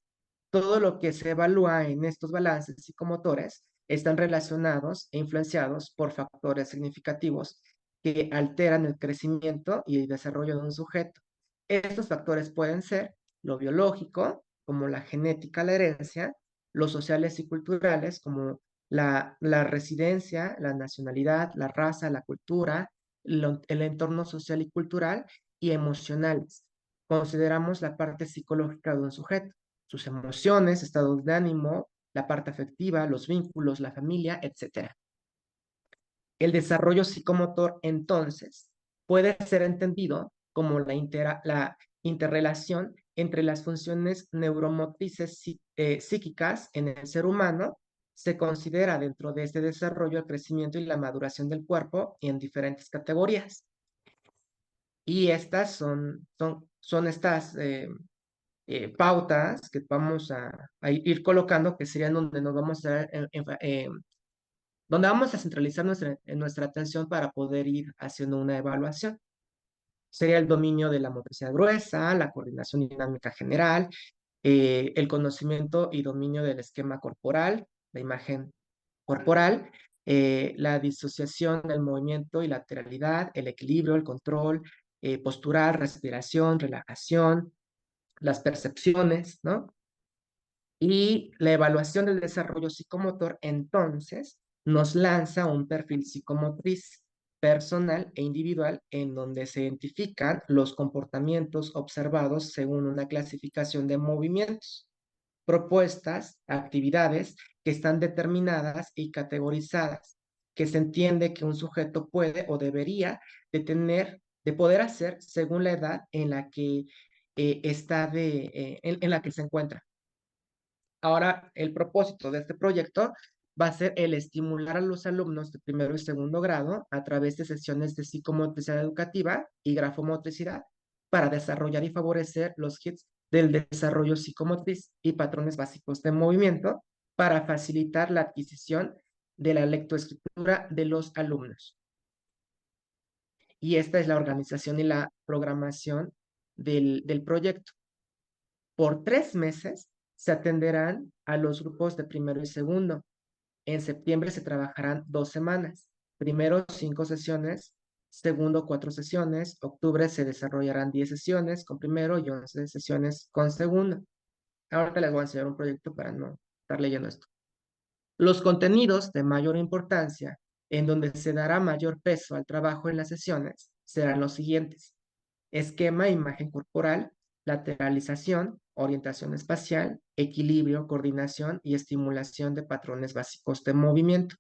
Speaker 2: Todo lo que se evalúa en estos balances psicomotores están relacionados e influenciados por factores significativos que alteran el crecimiento y el desarrollo de un sujeto. Estos factores pueden ser lo biológico, como la genética, la herencia, los sociales y culturales, como la residencia, la nacionalidad, la raza, la cultura, el entorno social y cultural, y emocionales. Consideramos la parte psicológica de un sujeto, sus emociones, estados de ánimo, la parte afectiva, los vínculos, la familia, etcétera. El desarrollo psicomotor, entonces, puede ser entendido como la interrelación entre las funciones neuromotrices psíquicas en el ser humano. Se considera dentro de este desarrollo el crecimiento y la maduración del cuerpo en diferentes categorías. Y estas son estas pautas que vamos a ir colocando, que serían donde nos vamos a donde vamos a centralizar nuestra atención para poder ir haciendo una evaluación. Sería el dominio de la motricidad gruesa, la coordinación dinámica general, el conocimiento y dominio del esquema corporal, la imagen corporal, la disociación del movimiento y lateralidad, el equilibrio, el control postural, respiración, relajación, las percepciones, ¿no? Y la evaluación del desarrollo psicomotor, entonces, nos lanza un perfil psicomotriz personal e individual en donde se identifican los comportamientos observados según una clasificación de movimientos, propuestas, actividades que están determinadas y categorizadas, que se entiende que un sujeto puede o debería de poder hacer según la edad en la que en la que se encuentra. Ahora, el propósito de este proyecto va a ser el estimular a los alumnos de primero y segundo grado a través de sesiones de psicomotricidad educativa y grafomotricidad para desarrollar y favorecer los hits del desarrollo psicomotriz y patrones básicos de movimiento para facilitar la adquisición de la lectoescritura de los alumnos. Y esta es la organización y la programación del proyecto. Por 3 meses se atenderán a los grupos de primero y segundo. En septiembre se trabajarán 2 semanas. Primero 5 sesiones, segundo 4 sesiones, octubre se desarrollarán 10 sesiones con primero y 11 sesiones con segundo. Ahorita les voy a enseñar un proyecto para no estar leyendo esto. Los contenidos de mayor importancia, en donde se dará mayor peso al trabajo en las sesiones, serán los siguientes: esquema, imagen corporal, lateralización, orientación espacial, equilibrio, coordinación y estimulación de patrones básicos de movimiento.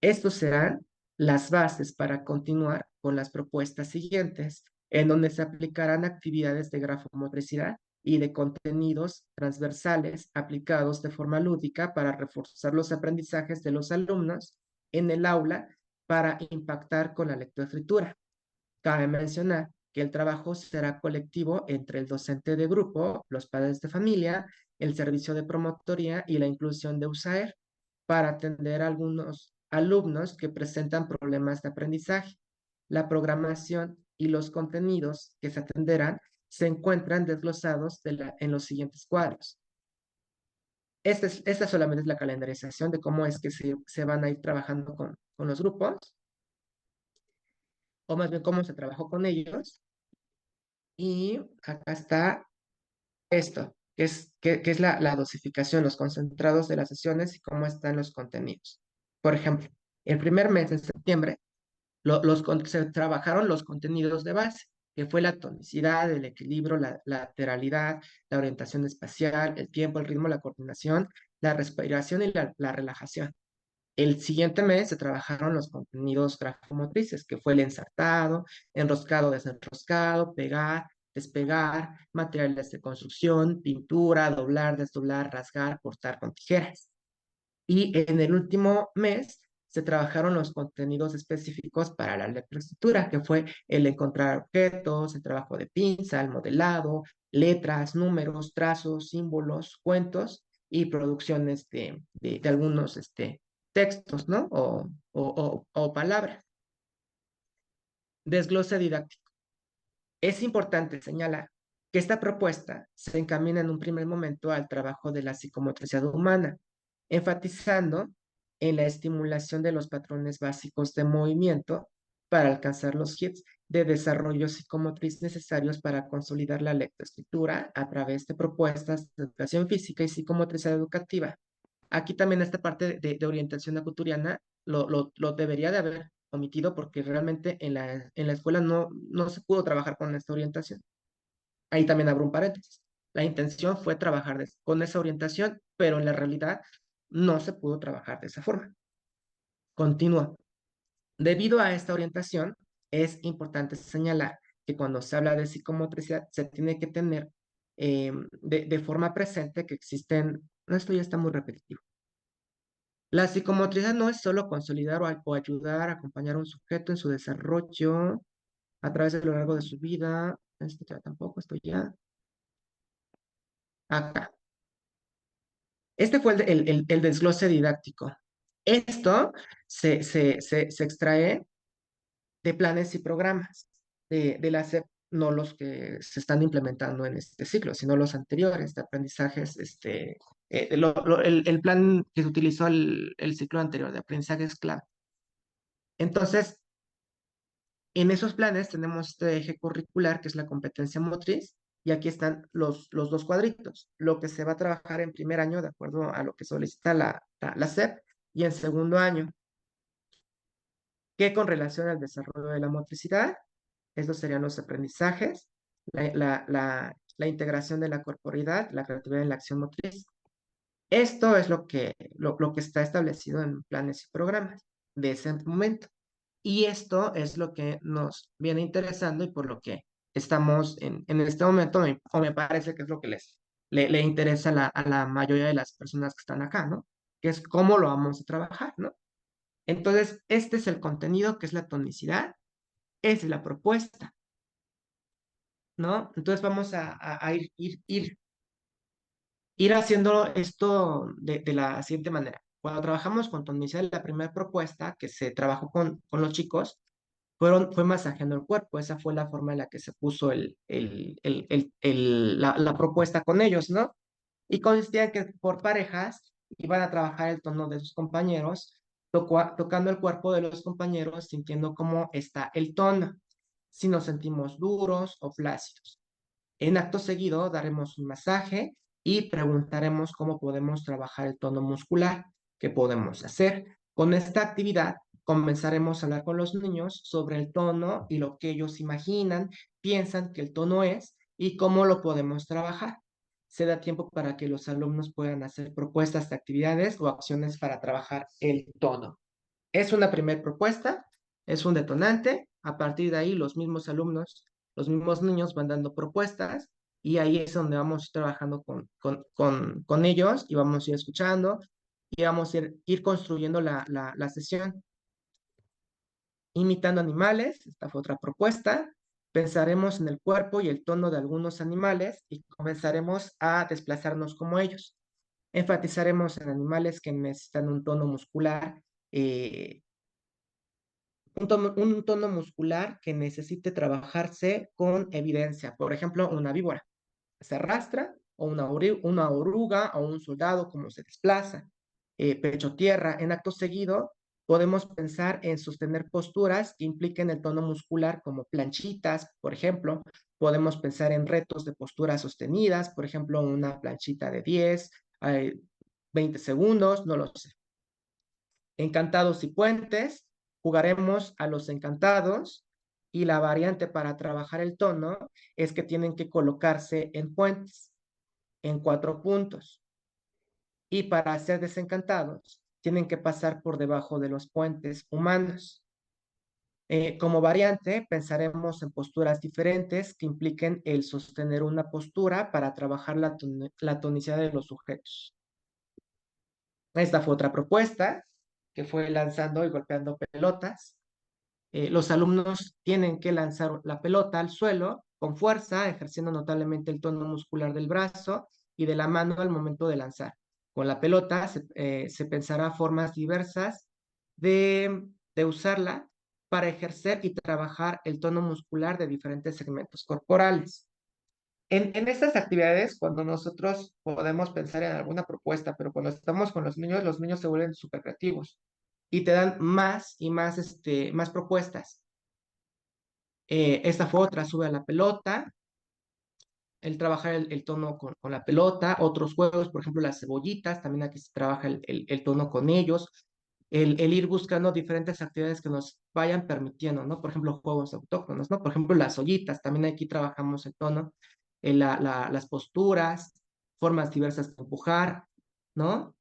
Speaker 2: Estos serán las bases para continuar con las propuestas siguientes, en donde se aplicarán actividades de grafomotricidad y de contenidos transversales aplicados de forma lúdica para reforzar los aprendizajes de los alumnos en el aula para impactar con la lectoescritura. Cabe mencionar que el trabajo será colectivo entre el docente de grupo, los padres de familia, el servicio de promotoría y la inclusión de USAER para atender a algunos alumnos que presentan problemas de aprendizaje. La programación y los contenidos que se atenderán se encuentran desglosados en los siguientes cuadros. Esta solamente es la calendarización de cómo es que se van a ir trabajando con los grupos, o más bien cómo se trabajó con ellos. Y acá está esto, que es la dosificación, los concentrados de las sesiones y cómo están los contenidos. Por ejemplo, el primer mes de septiembre se trabajaron los contenidos de base, que fue la tonicidad, el equilibrio, la lateralidad, la orientación espacial, el tiempo, el ritmo, la coordinación, la respiración y la relajación. El siguiente mes se trabajaron los contenidos grafomotrices, que fue el ensartado, enroscado, desenroscado, pegar, despegar, materiales de construcción, pintura, doblar, desdoblar, rasgar, cortar con tijeras. Y en el último mes se trabajaron los contenidos específicos para la lectoescritura, que fue el encontrar objetos, el trabajo de pinza, el modelado, letras, números, trazos, símbolos, cuentos y producciones de algunos textos, ¿no? O palabras. Desglose didáctico. Es importante señalar que esta propuesta se encamina en un primer momento al trabajo de la psicomotricidad humana, enfatizando en la estimulación de los patrones básicos de movimiento para alcanzar los hits de desarrollo psicomotriz necesarios para consolidar la lectoescritura a través de propuestas de educación física y psicomotricidad educativa. Aquí también esta parte de orientación acuturiana lo debería de haber omitido porque realmente en la escuela no se pudo trabajar con esta orientación. Ahí también abro un paréntesis. La intención fue trabajar con esa orientación, pero en la realidad no se pudo trabajar de esa forma. Continúa. Debido a esta orientación, es importante señalar que cuando se habla de psicomotricidad se tiene que tener de forma presente que existen, no, esto ya está muy repetitivo. La psicomotricidad no es solo consolidar o ayudar a acompañar a un sujeto en su desarrollo a través de lo largo de su vida. Esto ya tampoco, esto ya. Acá. Este fue el desglose didáctico. Esto se extrae de planes y programas de la SEP, no los que se están implementando en este ciclo, sino los anteriores de aprendizajes, el plan que se utilizó el ciclo anterior de aprendizajes clave. Entonces, en esos planes tenemos este eje curricular, que es la competencia motriz, y aquí están los dos cuadritos, lo que se va a trabajar en primer año de acuerdo a lo que solicita la SEP, y en segundo año, que con relación al desarrollo de la motricidad, estos serían los aprendizajes, la integración de la corporeidad, la creatividad en la acción motriz. Esto es lo que está establecido en planes y programas de ese momento. Y esto es lo que nos viene interesando y por lo que estamos en este momento, o me parece que es lo que le interesa a la mayoría de las personas que están acá, ¿no? Que es cómo lo vamos a trabajar, ¿no? Entonces, este es el contenido, que es la tonicidad, es la propuesta, ¿no? Entonces vamos a ir haciendo esto de la siguiente manera. Cuando trabajamos con tonicidad, la primera propuesta que se trabajó con los chicos fue masajeando el cuerpo. Esa fue la forma en la que se puso la propuesta con ellos, ¿no? Y consistía en que por parejas iban a trabajar el tono de sus compañeros tocando el cuerpo de los compañeros, sintiendo cómo está el tono, si nos sentimos duros o flácidos. En acto seguido daremos un masaje y preguntaremos cómo podemos trabajar el tono muscular, qué podemos hacer. Con esta actividad comenzaremos a hablar con los niños sobre el tono y lo que ellos imaginan, piensan que el tono es y cómo lo podemos trabajar. Se da tiempo para que los alumnos puedan hacer propuestas de actividades o acciones para trabajar el tono. Es una primera propuesta, es un detonante. A partir de ahí, los mismos alumnos, los mismos niños van dando propuestas y ahí es donde vamos trabajando con ellos y vamos a ir escuchando y vamos a ir construyendo la sesión. Imitando animales, esta fue otra propuesta. Pensaremos en el cuerpo y el tono de algunos animales y comenzaremos a desplazarnos como ellos. Enfatizaremos en animales que necesitan un tono muscular un tono muscular que necesite trabajarse con evidencia. Por ejemplo, una víbora se arrastra, o una oruga, o un soldado, como se desplaza. Pecho tierra. En acto seguido, podemos pensar en sostener posturas que impliquen el tono muscular, como planchitas, por ejemplo. Podemos pensar en retos de posturas sostenidas, por ejemplo, una planchita de 10, 20 segundos, no lo sé. Encantados y puentes, jugaremos a los encantados y la variante para trabajar el tono es que tienen que colocarse en puentes, en 4 puntos. Y para ser desencantados, tienen que pasar por debajo de los puentes humanos. Como variante, pensaremos en posturas diferentes que impliquen el sostener una postura para trabajar la tonicidad de los sujetos. Esta fue otra propuesta que fue lanzando y golpeando pelotas. Los alumnos tienen que lanzar la pelota al suelo con fuerza, ejerciendo notablemente el tono muscular del brazo y de la mano al momento de lanzar. Con la pelota se pensará formas diversas de usarla para ejercer y trabajar el tono muscular de diferentes segmentos corporales. En estas actividades, cuando nosotros podemos pensar en alguna propuesta, pero cuando estamos con los niños se vuelven súper creativos y te dan más y más, más propuestas. Esta fue otra, sube a la pelota, el trabajar el tono con la pelota, otros juegos, por ejemplo, las cebollitas, también aquí se trabaja el tono con ellos, el ir buscando diferentes actividades que nos vayan permitiendo, ¿no? Por ejemplo, juegos autóctonos, ¿no? Por ejemplo, las ollitas, también aquí trabajamos el tono, las posturas, formas diversas de empujar, ¿no?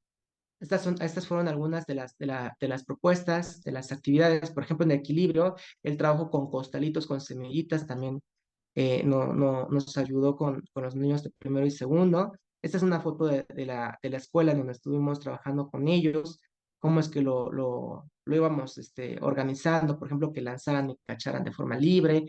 Speaker 2: Estas fueron algunas de las propuestas, de las actividades. Por ejemplo, en equilibrio, el trabajo con costalitos, con semillitas, también nos ayudó con los niños de primero y segundo. Esta es una foto de la escuela en donde estuvimos trabajando con ellos, cómo es que lo íbamos organizando, por ejemplo, que lanzaran y cacharan de forma libre,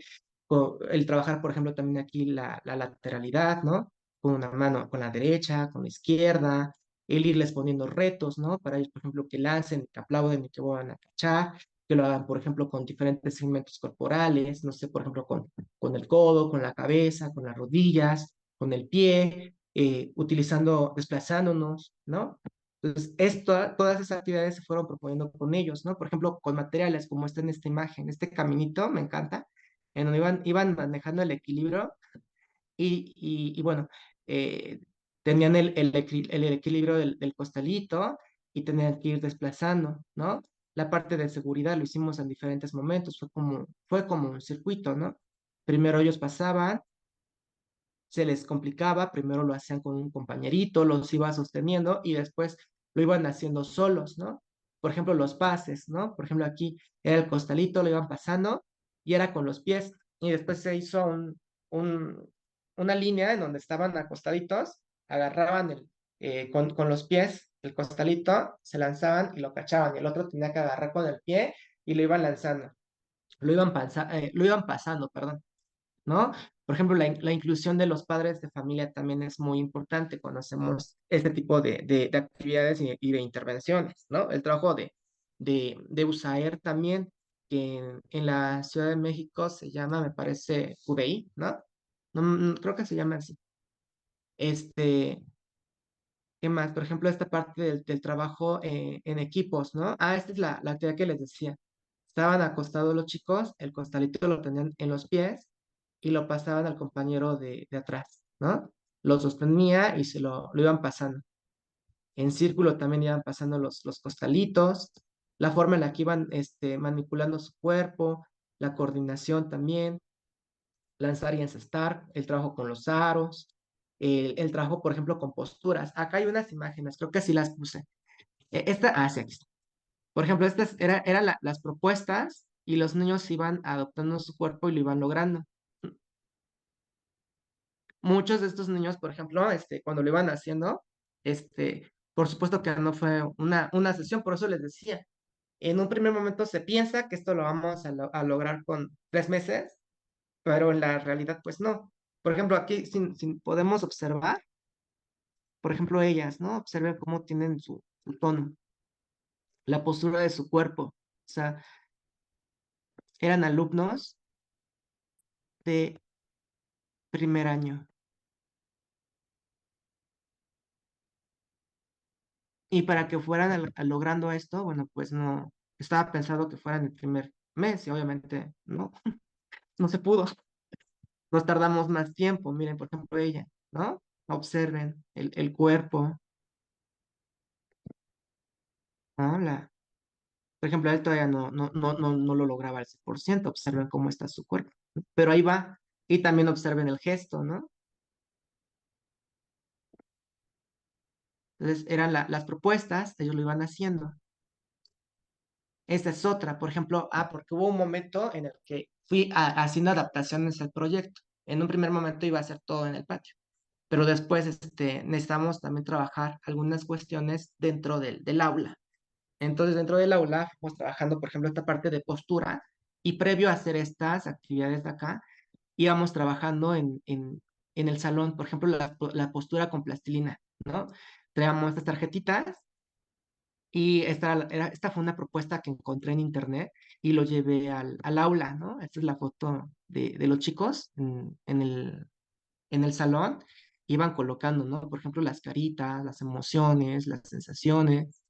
Speaker 2: el trabajar, por ejemplo, también aquí la lateralidad, ¿no? Con una mano, con la derecha, con la izquierda, el irles poniendo retos, ¿no? Para ellos, por ejemplo, que lancen, que aplauden y que vuelvan a cachar, que lo hagan, por ejemplo, con diferentes segmentos corporales, no sé, por ejemplo, con el codo, con la cabeza, con las rodillas, con el pie, desplazándonos, ¿no? Entonces, todas esas actividades se fueron proponiendo con ellos, ¿no? Por ejemplo, con materiales como está en esta imagen, este caminito, me encanta, en donde iban manejando el equilibrio y bueno, eh, tenían el equilibrio del costalito y tenían que ir desplazando, ¿no? La parte de seguridad lo hicimos en diferentes momentos, fue como un circuito, ¿no? Primero ellos pasaban, se les complicaba, primero lo hacían con un compañerito, los iba sosteniendo y después lo iban haciendo solos, ¿no? Por ejemplo, los pases, ¿no? Por ejemplo, aquí era el costalito, lo iban pasando y era con los pies y después se hizo un- una línea en donde estaban acostaditos, agarraban con los pies el costalito, se lanzaban y lo cachaban y el otro tenía que agarrar con el pie y lo iban lanzando, lo iban pasando, perdón. ¿No? Por ejemplo, la inclusión de los padres de familia también es muy importante cuando hacemos este tipo de actividades y de intervenciones, ¿no? El trabajo de USAER también, que en la Ciudad de México se llama, me parece, UDI, ¿no? No, creo que se llama así. Este, ¿Qué más? Por ejemplo, esta parte del trabajo en equipos, ¿no? Ah, esta es la actividad que les decía. Estaban acostados los chicos, el costalito lo tenían en los pies y lo pasaban al compañero de atrás, ¿no? Lo sostenía y se lo iban pasando. En círculo también iban pasando los costalitos, la forma en la que iban manipulando su cuerpo, la coordinación también, lanzar y encestar, el trabajo con los aros, el trabajo, por ejemplo, con posturas. Acá hay unas imágenes, creo que sí las puse. Sí, aquí está. Por ejemplo, estas eran las propuestas y los niños iban adoptando su cuerpo y lo iban logrando. Muchos de estos niños, por ejemplo, cuando lo iban haciendo, por supuesto que no fue una sesión, por eso les decía, en un primer momento se piensa que esto lo vamos a lograr con 3 meses, pero en la realidad, pues no. Por ejemplo, aquí si podemos observar, por ejemplo, ellas, ¿no? Observen cómo tienen su tono, la postura de su cuerpo. O sea, eran alumnos de primer año. Y para que fueran logrando esto, bueno, pues no, estaba pensado que fueran el primer mes y obviamente no, no se pudo. Nos tardamos más tiempo, miren, por ejemplo, ella, ¿no? Observen el cuerpo, ¿no? Por ejemplo, él todavía no lo lograba al 100%, observen cómo está su cuerpo, ¿no? Pero ahí va, y también observen el gesto, ¿no? Entonces, eran las propuestas, ellos lo iban haciendo. Esta es otra, por ejemplo, porque hubo un momento en el que fui haciendo adaptaciones al proyecto. En un primer momento iba a ser todo en el patio, pero después necesitamos también trabajar algunas cuestiones dentro del aula. Entonces, dentro del aula, fuimos trabajando, por ejemplo, esta parte de postura y previo a hacer estas actividades de acá, íbamos trabajando en el salón, por ejemplo, la postura con plastilina, ¿no? Traíamos estas tarjetitas y esta fue una propuesta que encontré en internet y lo llevé al aula, ¿no? Esta es la foto de los chicos en el salón. Iban colocando, ¿no? Por ejemplo, las caritas, las emociones, las sensaciones,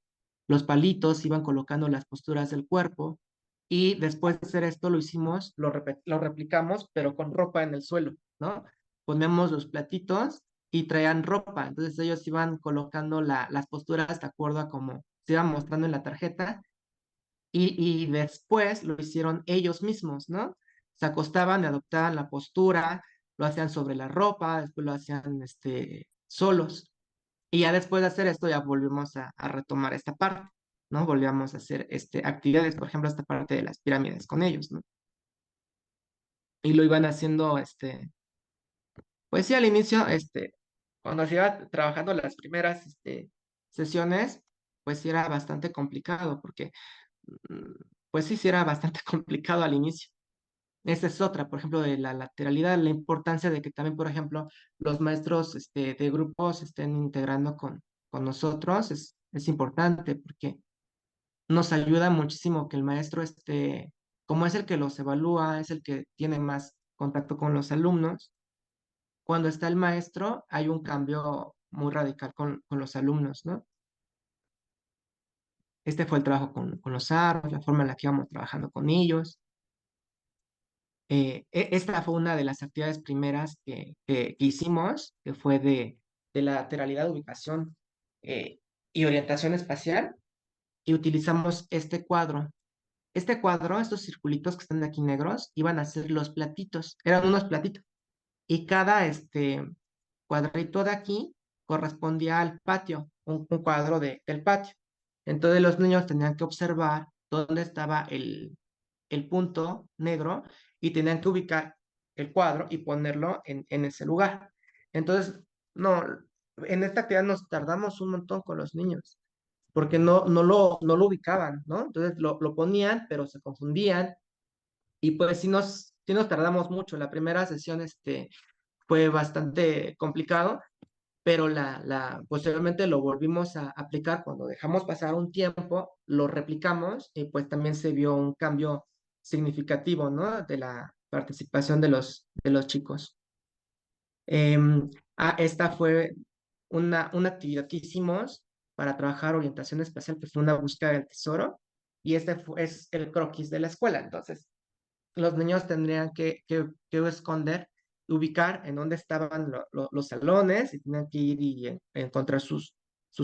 Speaker 2: los palitos, iban colocando las posturas del cuerpo. Y después de hacer esto, lo replicamos, pero con ropa en el suelo, ¿no? Ponemos los platitos y traían ropa. Entonces ellos iban colocando las posturas de acuerdo a como se iba mostrando en la tarjeta y después lo hicieron ellos mismos, ¿no? Se acostaban, adoptaban la postura, lo hacían sobre la ropa, después lo hacían solos. Y ya después de hacer esto ya volvimos a retomar esta parte, ¿no? Volvíamos a hacer actividades, por ejemplo, esta parte de las pirámides con ellos, ¿no? Y lo iban haciendo, pues sí, al inicio, cuando se iba trabajando las primeras sesiones, pues sí era bastante complicado, porque mm, pues sí, sí era bastante complicado al inicio. Esa es otra, por ejemplo, de la lateralidad, la importancia de que también, por ejemplo, los maestros de grupos estén integrando con nosotros es importante porque nos ayuda muchísimo que el maestro como es el que los evalúa, es el que tiene más contacto con los alumnos. Cuando está el maestro, hay un cambio muy radical con los alumnos, ¿no? Este fue el trabajo con los aros, la forma en la que íbamos trabajando con ellos. Esta fue una de las actividades primeras que hicimos, que fue de lateralidad, ubicación eh, y orientación espacial, y utilizamos este cuadro. Este cuadro, estos circulitos que están aquí negros, iban a ser los platitos, eran unos platitos, y cada cuadrito de aquí correspondía al patio, un cuadro del patio. Entonces los niños tenían que observar dónde estaba el punto negro y tenían que ubicar el cuadro y ponerlo en ese lugar. Entonces, no, en esta actividad nos tardamos un montón con los niños, porque no lo ubicaban, ¿no? Entonces lo ponían, pero se confundían y pues sí nos tardamos mucho. La primera sesión fue bastante complicado, pero posteriormente lo volvimos a aplicar cuando dejamos pasar un tiempo, lo replicamos y pues también se vio un cambio significativo, ¿no? De la participación de los chicos. Esta fue una actividad que hicimos para trabajar orientación espacial, que fue una búsqueda del tesoro, y es el croquis de la escuela. Entonces, los niños tendrían que esconder, ubicar en dónde estaban los salones y tenían que ir y encontrar sus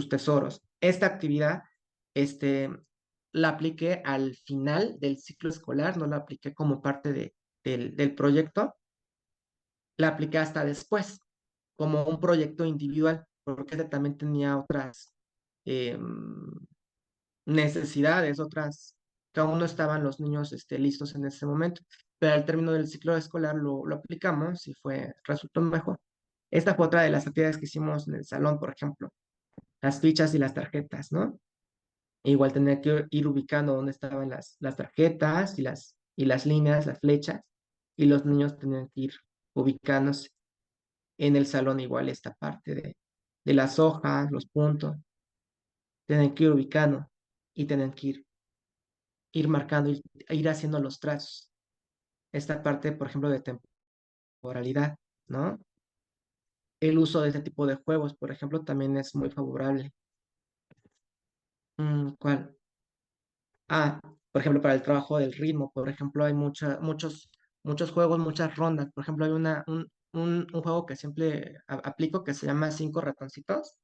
Speaker 2: tesoros. Esta actividad, este, la apliqué al final del ciclo escolar, no la apliqué como parte del proyecto, la apliqué hasta después, como un proyecto individual, porque este también tenía otras em, necesidades, otras, que aún no estaban los niños listos en ese momento. Pero al término del ciclo escolar lo aplicamos y resultó mejor. Esta fue otra de las actividades que hicimos en el salón, por ejemplo, las fichas y las tarjetas, ¿no? Igual tenía que ir ubicando dónde estaban las tarjetas y las líneas, las flechas, y los niños tenían que ir ubicándose en el salón igual esta parte de las hojas, los puntos, tienen que ir ubicando y tienen que ir marcando, ir haciendo los trazos. Esta parte, por ejemplo, de temporalidad, ¿no? El uso de este tipo de juegos, por ejemplo, también es muy favorable. ¿Cuál? Ah, por ejemplo, para el trabajo del ritmo, por ejemplo, hay muchos juegos, muchas rondas. Por ejemplo, hay un juego que siempre aplico que se llama Cinco Ratoncitos.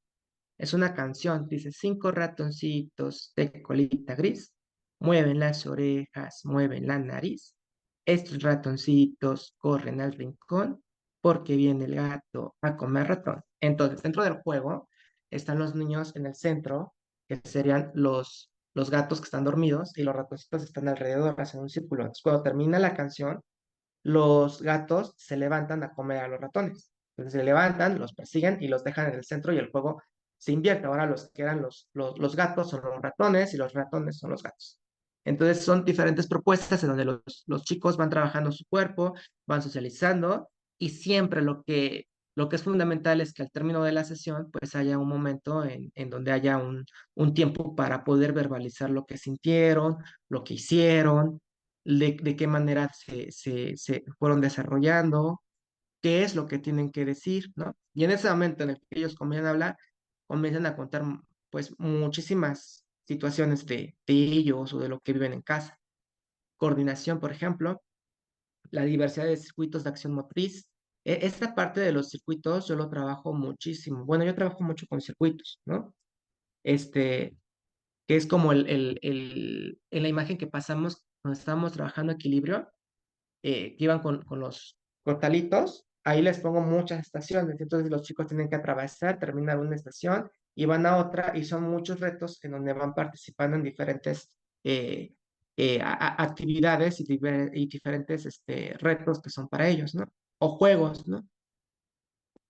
Speaker 2: Es una canción, dice, cinco ratoncitos de colita gris, mueven las orejas, mueven la nariz. Estos ratoncitos corren al rincón porque viene el gato a comer ratón. Entonces, dentro del juego están los niños en el centro, que serían los gatos que están dormidos y los ratoncitos están alrededor, hacen un círculo. Entonces, cuando termina la canción, los gatos se levantan a comer a los ratones. Entonces se levantan, los persiguen y los dejan en el centro y el juego se invierte. Ahora los que eran los gatos son los ratones y los ratones son los gatos. Entonces son diferentes propuestas en donde los chicos van trabajando su cuerpo, van socializando y siempre lo que es fundamental es que al término de la sesión pues haya un momento en donde haya un tiempo para poder verbalizar lo que sintieron, lo que hicieron, de qué manera se fueron desarrollando, qué es lo que tienen que decir, ¿no? Y en ese momento en el que ellos comienzan a hablar, comienzan a contar pues muchísimas situaciones de ellos o de lo que viven en casa. Coordinación, por ejemplo, la diversidad de circuitos de acción motriz. Esta parte de los circuitos yo lo trabajo muchísimo. Bueno, yo trabajo mucho con circuitos, ¿no? Este, que es como en la imagen que pasamos cuando estábamos trabajando equilibrio, que iban con los cortalitos, ahí les pongo muchas estaciones, entonces los chicos tienen que atravesar, terminar una estación y van a otra, y son muchos retos en donde van participando en diferentes actividades y diferentes retos que son para ellos, ¿no? O juegos, ¿no?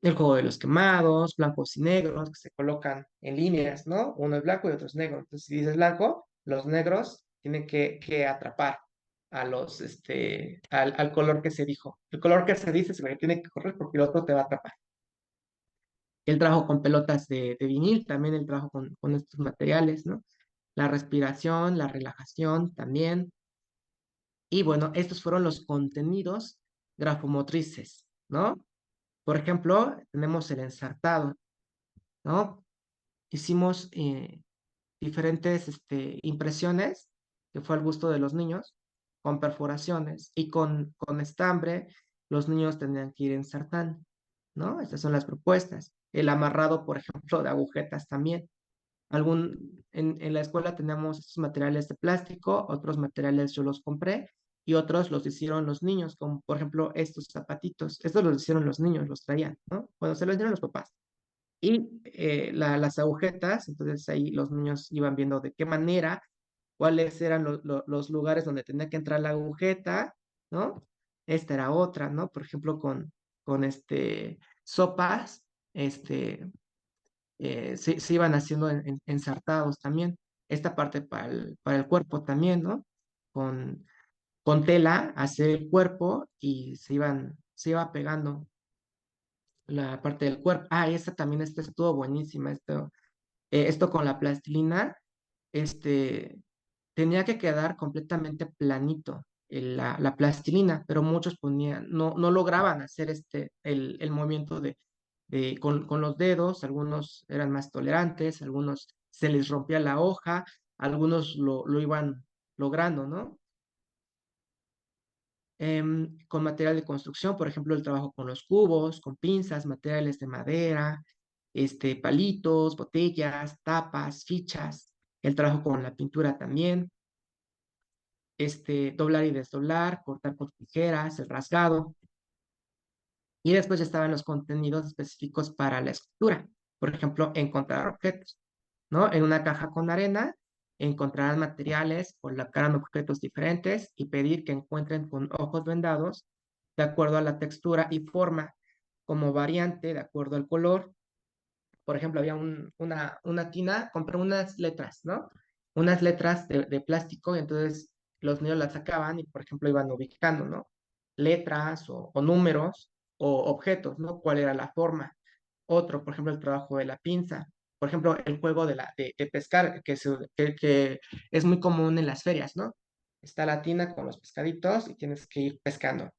Speaker 2: El juego de los quemados, blancos y negros, que se colocan en líneas, ¿no? Uno es blanco y otro es negro. Entonces, si dices blanco, los negros tienen que atrapar al color que se dijo. El color que se dice es el que tiene que correr porque el otro te va a atrapar. El trabajo con pelotas de vinil, también el trabajo con estos materiales, ¿no? La respiración, la relajación también. Y bueno, estos fueron los contenidos grafomotrices, ¿no? Por ejemplo, tenemos el ensartado, ¿no? Hicimos diferentes impresiones, que fue al gusto de los niños, con perforaciones y con estambre, los niños tendrían que ir ensartando, ¿no? Estas son las propuestas. El amarrado, por ejemplo, de agujetas también. En la escuela tenemos estos materiales de plástico, otros materiales yo los compré y otros los hicieron los niños, como por ejemplo estos zapatitos. Estos los hicieron los niños, los traían, ¿no? Cuando se los dieron los papás. Y las agujetas, entonces ahí los niños iban viendo de qué manera, cuáles eran los lugares donde tenía que entrar la agujeta, ¿no? Esta era otra, ¿no? Por ejemplo, con sopas, se iban haciendo ensartados también. Esta parte para el cuerpo también, ¿no? Con, con tela, hacer el cuerpo y se iba pegando la parte del cuerpo. Ah, y esta también, esta estuvo buenísima. Esto con la plastilina, este, tenía que quedar completamente planito la plastilina, pero muchos ponían, no lograban hacer el movimiento con los dedos, algunos eran más tolerantes, algunos se les rompía la hoja, algunos lo iban logrando, ¿no? Con material de construcción, por ejemplo, el trabajo con los cubos, con pinzas, materiales de madera, palitos, botellas, tapas, fichas, el trabajo con la pintura también, doblar y desdoblar, cortar con tijeras, el rasgado, y después ya estaban los contenidos específicos para la escultura. Por ejemplo, encontrar objetos, ¿no? En una caja con arena, encontrarán materiales, colocarán objetos diferentes y pedir que encuentren con ojos vendados de acuerdo a la textura y forma, como variante de acuerdo al color. Por ejemplo, había una tina, compré unas letras, ¿no? Unas letras de plástico y entonces los niños las sacaban y, por ejemplo, iban ubicando, ¿no? Letras o números o objetos, ¿no? ¿Cuál era la forma? Otro, por ejemplo, el trabajo de la pinza. Por ejemplo, el juego de pescar, que es muy común en las ferias, ¿no? Está la tina con los pescaditos y tienes que ir pescando.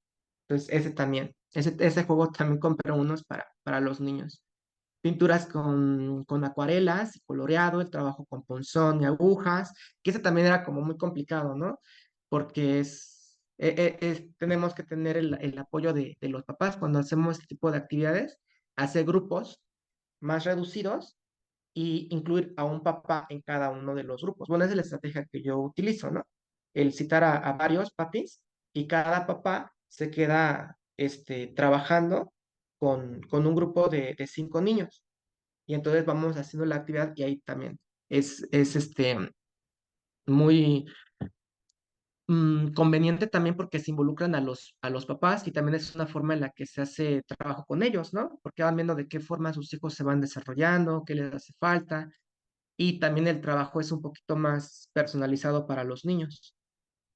Speaker 2: Entonces, ese también, ese juego también compré unos para los niños. Pinturas con acuarelas, coloreado, el trabajo con punzón y agujas, que ese también era como muy complicado, ¿no? Porque tenemos que tener el apoyo de los papás cuando hacemos este tipo de actividades, hacer grupos más reducidos y incluir a un papá en cada uno de los grupos. Bueno, esa es la estrategia que yo utilizo, ¿no? El citar a varios papis y cada papá se queda trabajando con un grupo de 5 niños. Y entonces vamos haciendo la actividad y ahí también es muy conveniente también porque se involucran a los papás y también es una forma en la que se hace trabajo con ellos, ¿no? Porque van viendo de qué forma sus hijos se van desarrollando, qué les hace falta y también el trabajo es un poquito más personalizado para los niños.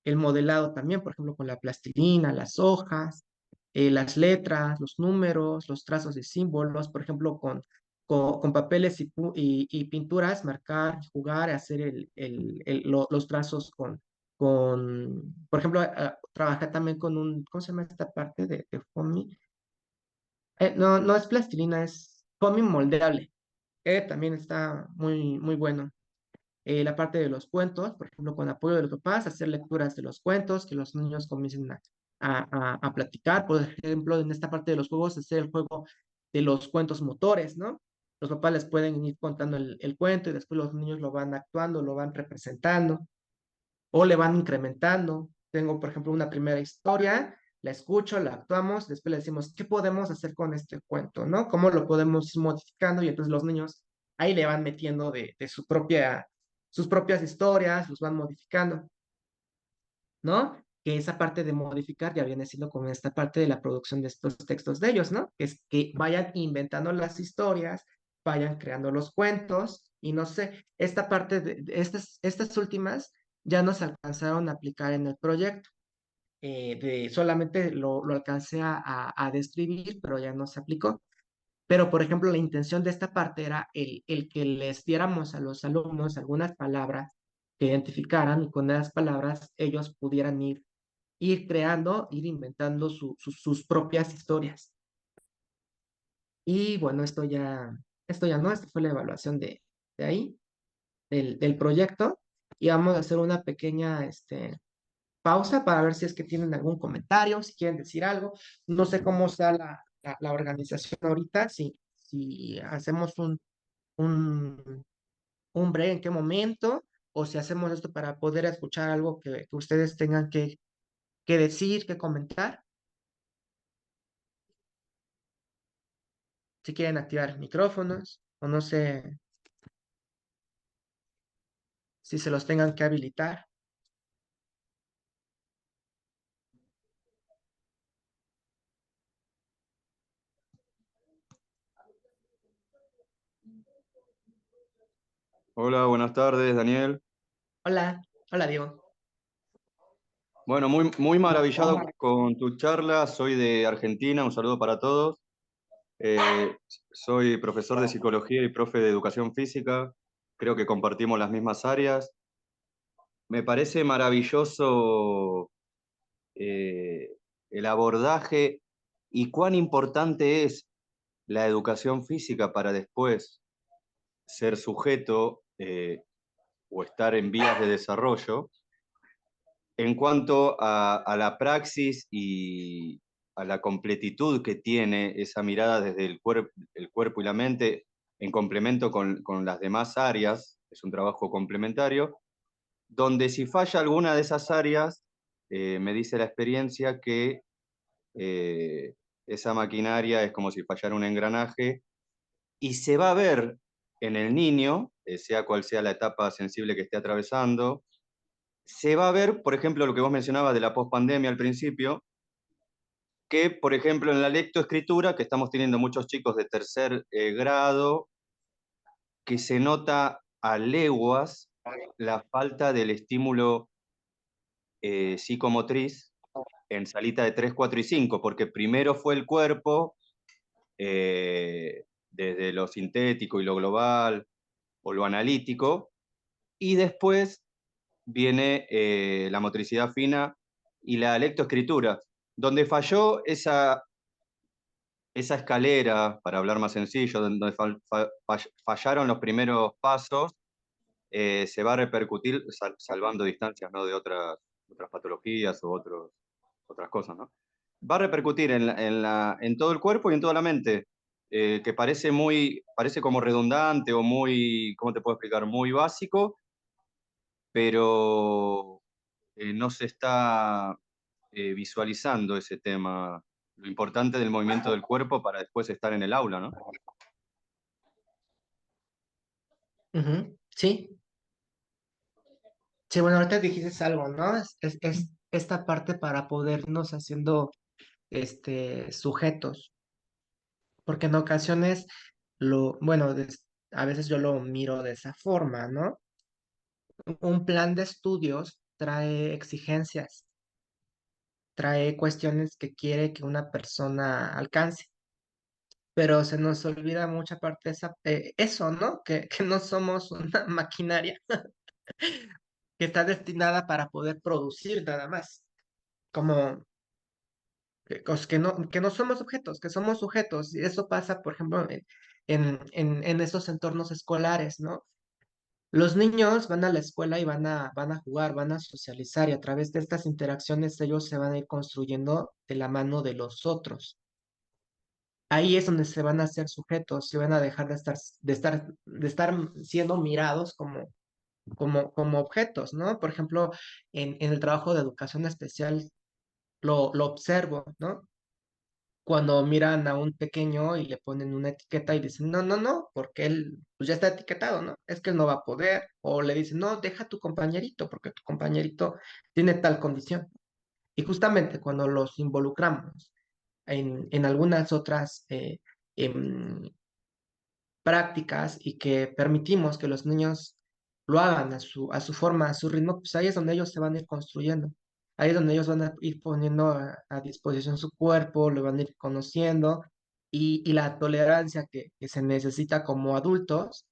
Speaker 2: El modelado también, por ejemplo, con la plastilina, las hojas, las letras, los números, los trazos de símbolos, por ejemplo, con papeles y pinturas, marcar, jugar, hacer los trazos por ejemplo, trabajé también con ¿cómo se llama esta parte de foamy? No, no es plastilina, es foamy moldeable. También está muy, muy bueno. La parte de los cuentos, por ejemplo, con apoyo de los papás, hacer lecturas de los cuentos, que los niños comiencen a platicar, por ejemplo, en esta parte de los juegos, hacer el juego de los cuentos motores, ¿no? Los papás les pueden ir contando el cuento y después los niños lo van actuando, lo van representando o le van incrementando. Tengo, por ejemplo, una primera historia, la escucho, la actuamos, después le decimos, ¿qué podemos hacer con este cuento, no? ¿Cómo lo podemos ir modificando? Y entonces los niños ahí le van metiendo de sus propias historias, los van modificando, ¿no? Que esa parte de modificar ya viene siendo como esta parte de la producción de estos textos de ellos, ¿no? Que es que vayan inventando las historias, vayan creando los cuentos y no sé, esta parte de estas últimas ya nos alcanzaron a aplicar en el proyecto. Solamente lo alcancé a describir, pero ya no se aplicó. Pero, por ejemplo, la intención de esta parte era el que les diéramos a los alumnos algunas palabras que identificaran y con esas palabras ellos pudieran ir creando, ir inventando sus propias historias. Y bueno, esto ya no, esta fue la evaluación de ahí, del proyecto. Y vamos a hacer una pequeña pausa para ver si es que tienen algún comentario, si quieren decir algo. No sé cómo está la organización ahorita, si hacemos un, un break, en qué momento, o si hacemos esto para poder escuchar algo que ustedes tengan que decir, que comentar. Si quieren activar micrófonos, o no sé si se los tengan que habilitar.
Speaker 3: Hola, buenas tardes, Daniel.
Speaker 2: Hola, hola Diego.
Speaker 3: Bueno, muy, muy maravillado con tu charla. Soy de Argentina, un saludo para todos. Eh, Soy profesor de psicología y profe de educación física. Creo que compartimos las mismas áreas. Me parece maravilloso eh, el abordaje y cuán importante es la educación física para después ser sujeto o estar en vías de desarrollo, en cuanto a la praxis y a la completitud que tiene esa mirada desde el cuerpo y la mente, en complemento con las demás áreas, es un trabajo complementario, donde si falla alguna de esas áreas, me dice la experiencia que esa maquinaria es como si fallara un engranaje y se va a ver en el niño, sea cual sea la etapa sensible que esté atravesando, se va a ver, por ejemplo, lo que vos mencionabas de la pospandemia al principio, que, por ejemplo, en la lectoescritura, que estamos teniendo muchos chicos de tercer grado, que se nota a leguas la falta del estímulo psicomotriz en salita de 3, 4 y 5, porque primero fue el cuerpo, desde lo sintético y lo global o lo analítico, y después viene la motricidad fina y la lectoescritura, donde falló esa escalera, para hablar más sencillo, donde fallaron los primeros pasos, se va a repercutir, salvando distancias, ¿no?, de otras patologías o otras cosas, ¿no? Va a repercutir en todo el cuerpo y en toda la mente, que parece como redundante o muy, ¿cómo te puedo explicar? Muy básico, pero no se está visualizando ese tema, lo importante del movimiento del cuerpo para después estar en el aula, ¿no?
Speaker 2: Sí, sí, bueno, ahorita dijiste algo, ¿no? Es esta parte para podernos haciendo sujetos, porque en ocasiones bueno, a veces yo lo miro de esa forma, ¿no? Un plan de estudios trae exigencias, trae cuestiones que quiere que una persona alcance, pero se nos olvida mucha parte de eso, ¿no? Que no somos una maquinaria que está destinada para poder producir nada más, como que no somos objetos, que somos sujetos, y eso pasa, por ejemplo, en esos entornos escolares, ¿no? Los niños van a la escuela y van a jugar, van a socializar y a través de estas interacciones ellos se van a ir construyendo de la mano de los otros. Ahí es donde se van a hacer sujetos, se van a dejar de estar siendo mirados como objetos, ¿no? Por ejemplo, en el trabajo de educación especial lo observo, ¿no? Cuando miran a un pequeño y le ponen una etiqueta y dicen, no, no, no, porque él pues ya está etiquetado, ¿no? Es que él no va a poder. O le dicen, no, deja a tu compañerito, porque tu compañerito tiene tal condición. Y justamente cuando los involucramos en algunas otras em, prácticas y que permitimos que los niños lo hagan a su forma, a su ritmo, pues ahí es donde ellos se van a ir construyendo. Ahí es donde ellos van a ir poniendo a disposición su cuerpo, lo van a ir conociendo y la tolerancia que se necesita como adultos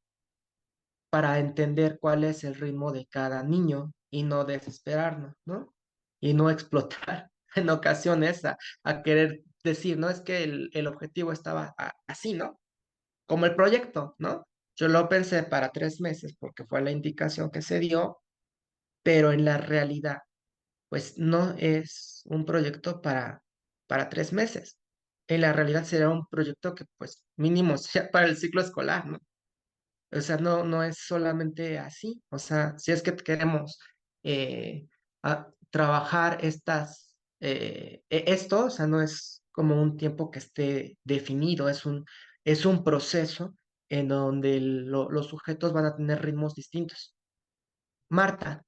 Speaker 2: para entender cuál es el ritmo de cada niño y no desesperarnos, ¿no? Y no explotar en ocasiones a querer decir, no, es que el objetivo estaba así, ¿no? Como el proyecto, ¿no? Yo lo pensé para 3 meses porque fue la indicación que se dio, pero en la realidad, pues no es un proyecto para 3 meses. En la realidad será un proyecto que pues mínimo sea para el ciclo escolar, ¿no? O sea, no es solamente así. O sea, si es que queremos trabajar esto, o sea, no es como un tiempo que esté definido, es un proceso en donde los sujetos van a tener ritmos distintos. Marta,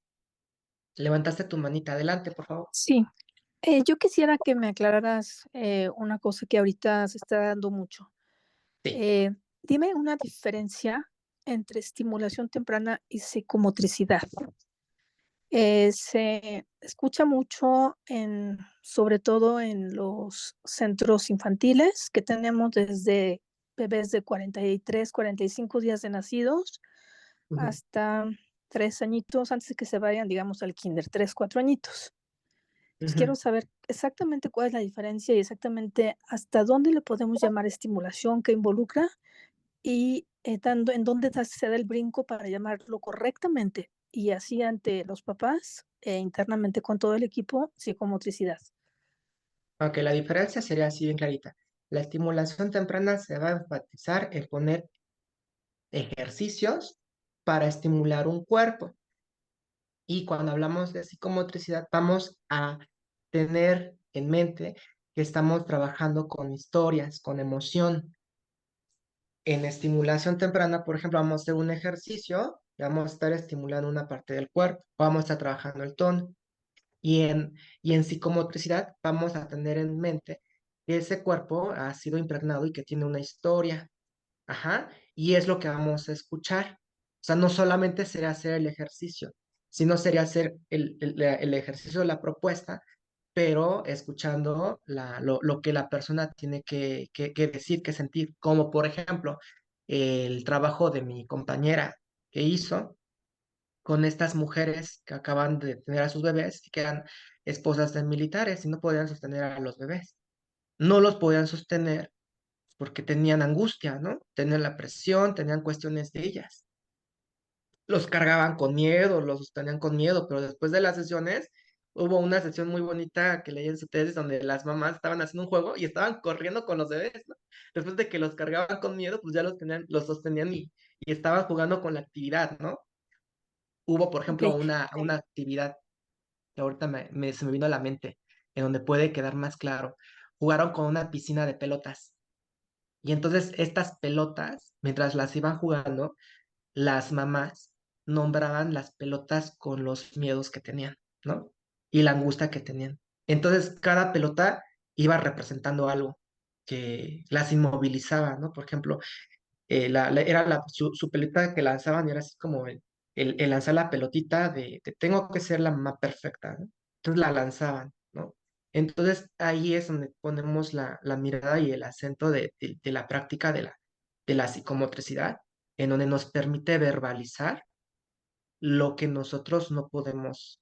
Speaker 2: levantaste tu manita, adelante, por favor.
Speaker 4: Sí, yo quisiera que me aclararas una cosa que ahorita se está dando mucho.
Speaker 2: Sí.
Speaker 4: Dime una diferencia entre estimulación temprana y psicomotricidad. Se escucha mucho sobre todo en los centros infantiles que tenemos desde bebés de 43, 45 días de nacidos
Speaker 2: Ujú.
Speaker 4: hasta 3 añitos antes de que se vayan, digamos, al kinder, 3, 4 añitos. Pues
Speaker 2: Ujú.
Speaker 4: quiero saber exactamente cuál es la diferencia y exactamente hasta dónde le podemos llamar estimulación que involucra y en dónde se da el brinco para llamarlo correctamente y así ante los papás e internamente con todo el equipo, psicomotricidad.
Speaker 2: Aunque la diferencia sería así bien clarita. La estimulación temprana se va a enfatizar en poner ejercicios para estimular un cuerpo. Y cuando hablamos de psicomotricidad, vamos a tener en mente que estamos trabajando con historias, con emoción. En estimulación temprana, por ejemplo, vamos a hacer un ejercicio y vamos a estar estimulando una parte del cuerpo, vamos a estar trabajando el tono. Y en psicomotricidad vamos a tener en mente que ese cuerpo ha sido impregnado y que tiene una historia. Ajá, y es lo que vamos a escuchar. O sea, no solamente sería hacer el ejercicio, sino sería hacer el ejercicio de la propuesta, pero escuchando lo que la persona tiene que decir, que sentir. Como por ejemplo, el trabajo de mi compañera que hizo con estas mujeres que acaban de tener a sus bebés y que eran esposas de militares y no podían sostener a los bebés. No los podían sostener porque tenían angustia, ¿no? Tenían la presión, tenían cuestiones de ellas. Los cargaban con miedo, los sostenían con miedo, pero después de las sesiones, hubo una sesión muy bonita que leí en su tesis donde las mamás estaban haciendo un juego y estaban corriendo con los bebés, ¿no? Después de que los cargaban con miedo, pues ya los sostenían y estaban jugando con la actividad, ¿no? Hubo, por
Speaker 4: Ok,
Speaker 2: ejemplo, una actividad que ahorita se me vino a la mente, en donde puede quedar más claro. Jugaron con una piscina de pelotas. Y entonces estas pelotas, mientras las iban jugando, las mamás nombraban las pelotas con los miedos que tenían, ¿no? Y la angustia que tenían. Entonces cada pelota iba representando algo que las inmovilizaba, ¿no? Por ejemplo, era su pelota que lanzaban y era así como el lanzar la pelotita de tengo que ser la mamá perfecta, ¿no? Entonces la lanzaban, ¿no? Entonces ahí es donde ponemos la mirada y el acento de la práctica de la psicomotricidad, en donde nos permite verbalizar lo que nosotros no podemos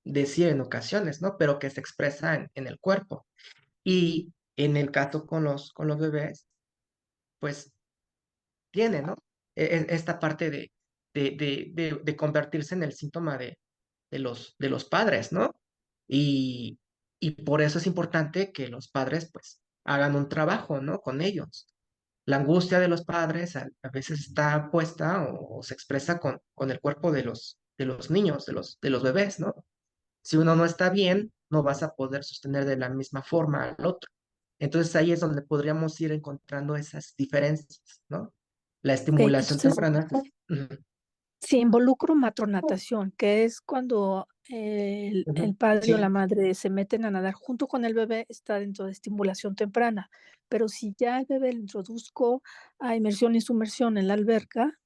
Speaker 2: decir en ocasiones, ¿no? Pero que se expresa en el cuerpo. Y en el caso con los bebés, pues tiene, ¿no? Esta parte de convertirse en el síntoma de los padres, ¿no? Y, y por eso es importante que los padres, pues, hagan un trabajo, ¿no? Con ellos. La angustia de los padres a veces está puesta o se expresa con el cuerpo de los niños, de los bebés, ¿no? Si uno no está bien, no vas a poder sostener de la misma forma al otro. Entonces ahí es donde podríamos ir encontrando esas diferencias, ¿no? La
Speaker 4: ok.
Speaker 2: estimulación
Speaker 4: Entonces,
Speaker 2: temprana. Ujú,
Speaker 4: si involucro matronatación, que es cuando el
Speaker 2: ujú,
Speaker 4: padre o la
Speaker 2: sí,
Speaker 4: madre se meten a nadar junto con el bebé, está dentro de estimulación temprana. Pero si ya el bebé lo introduzco a inmersión y sumersión en la alberca,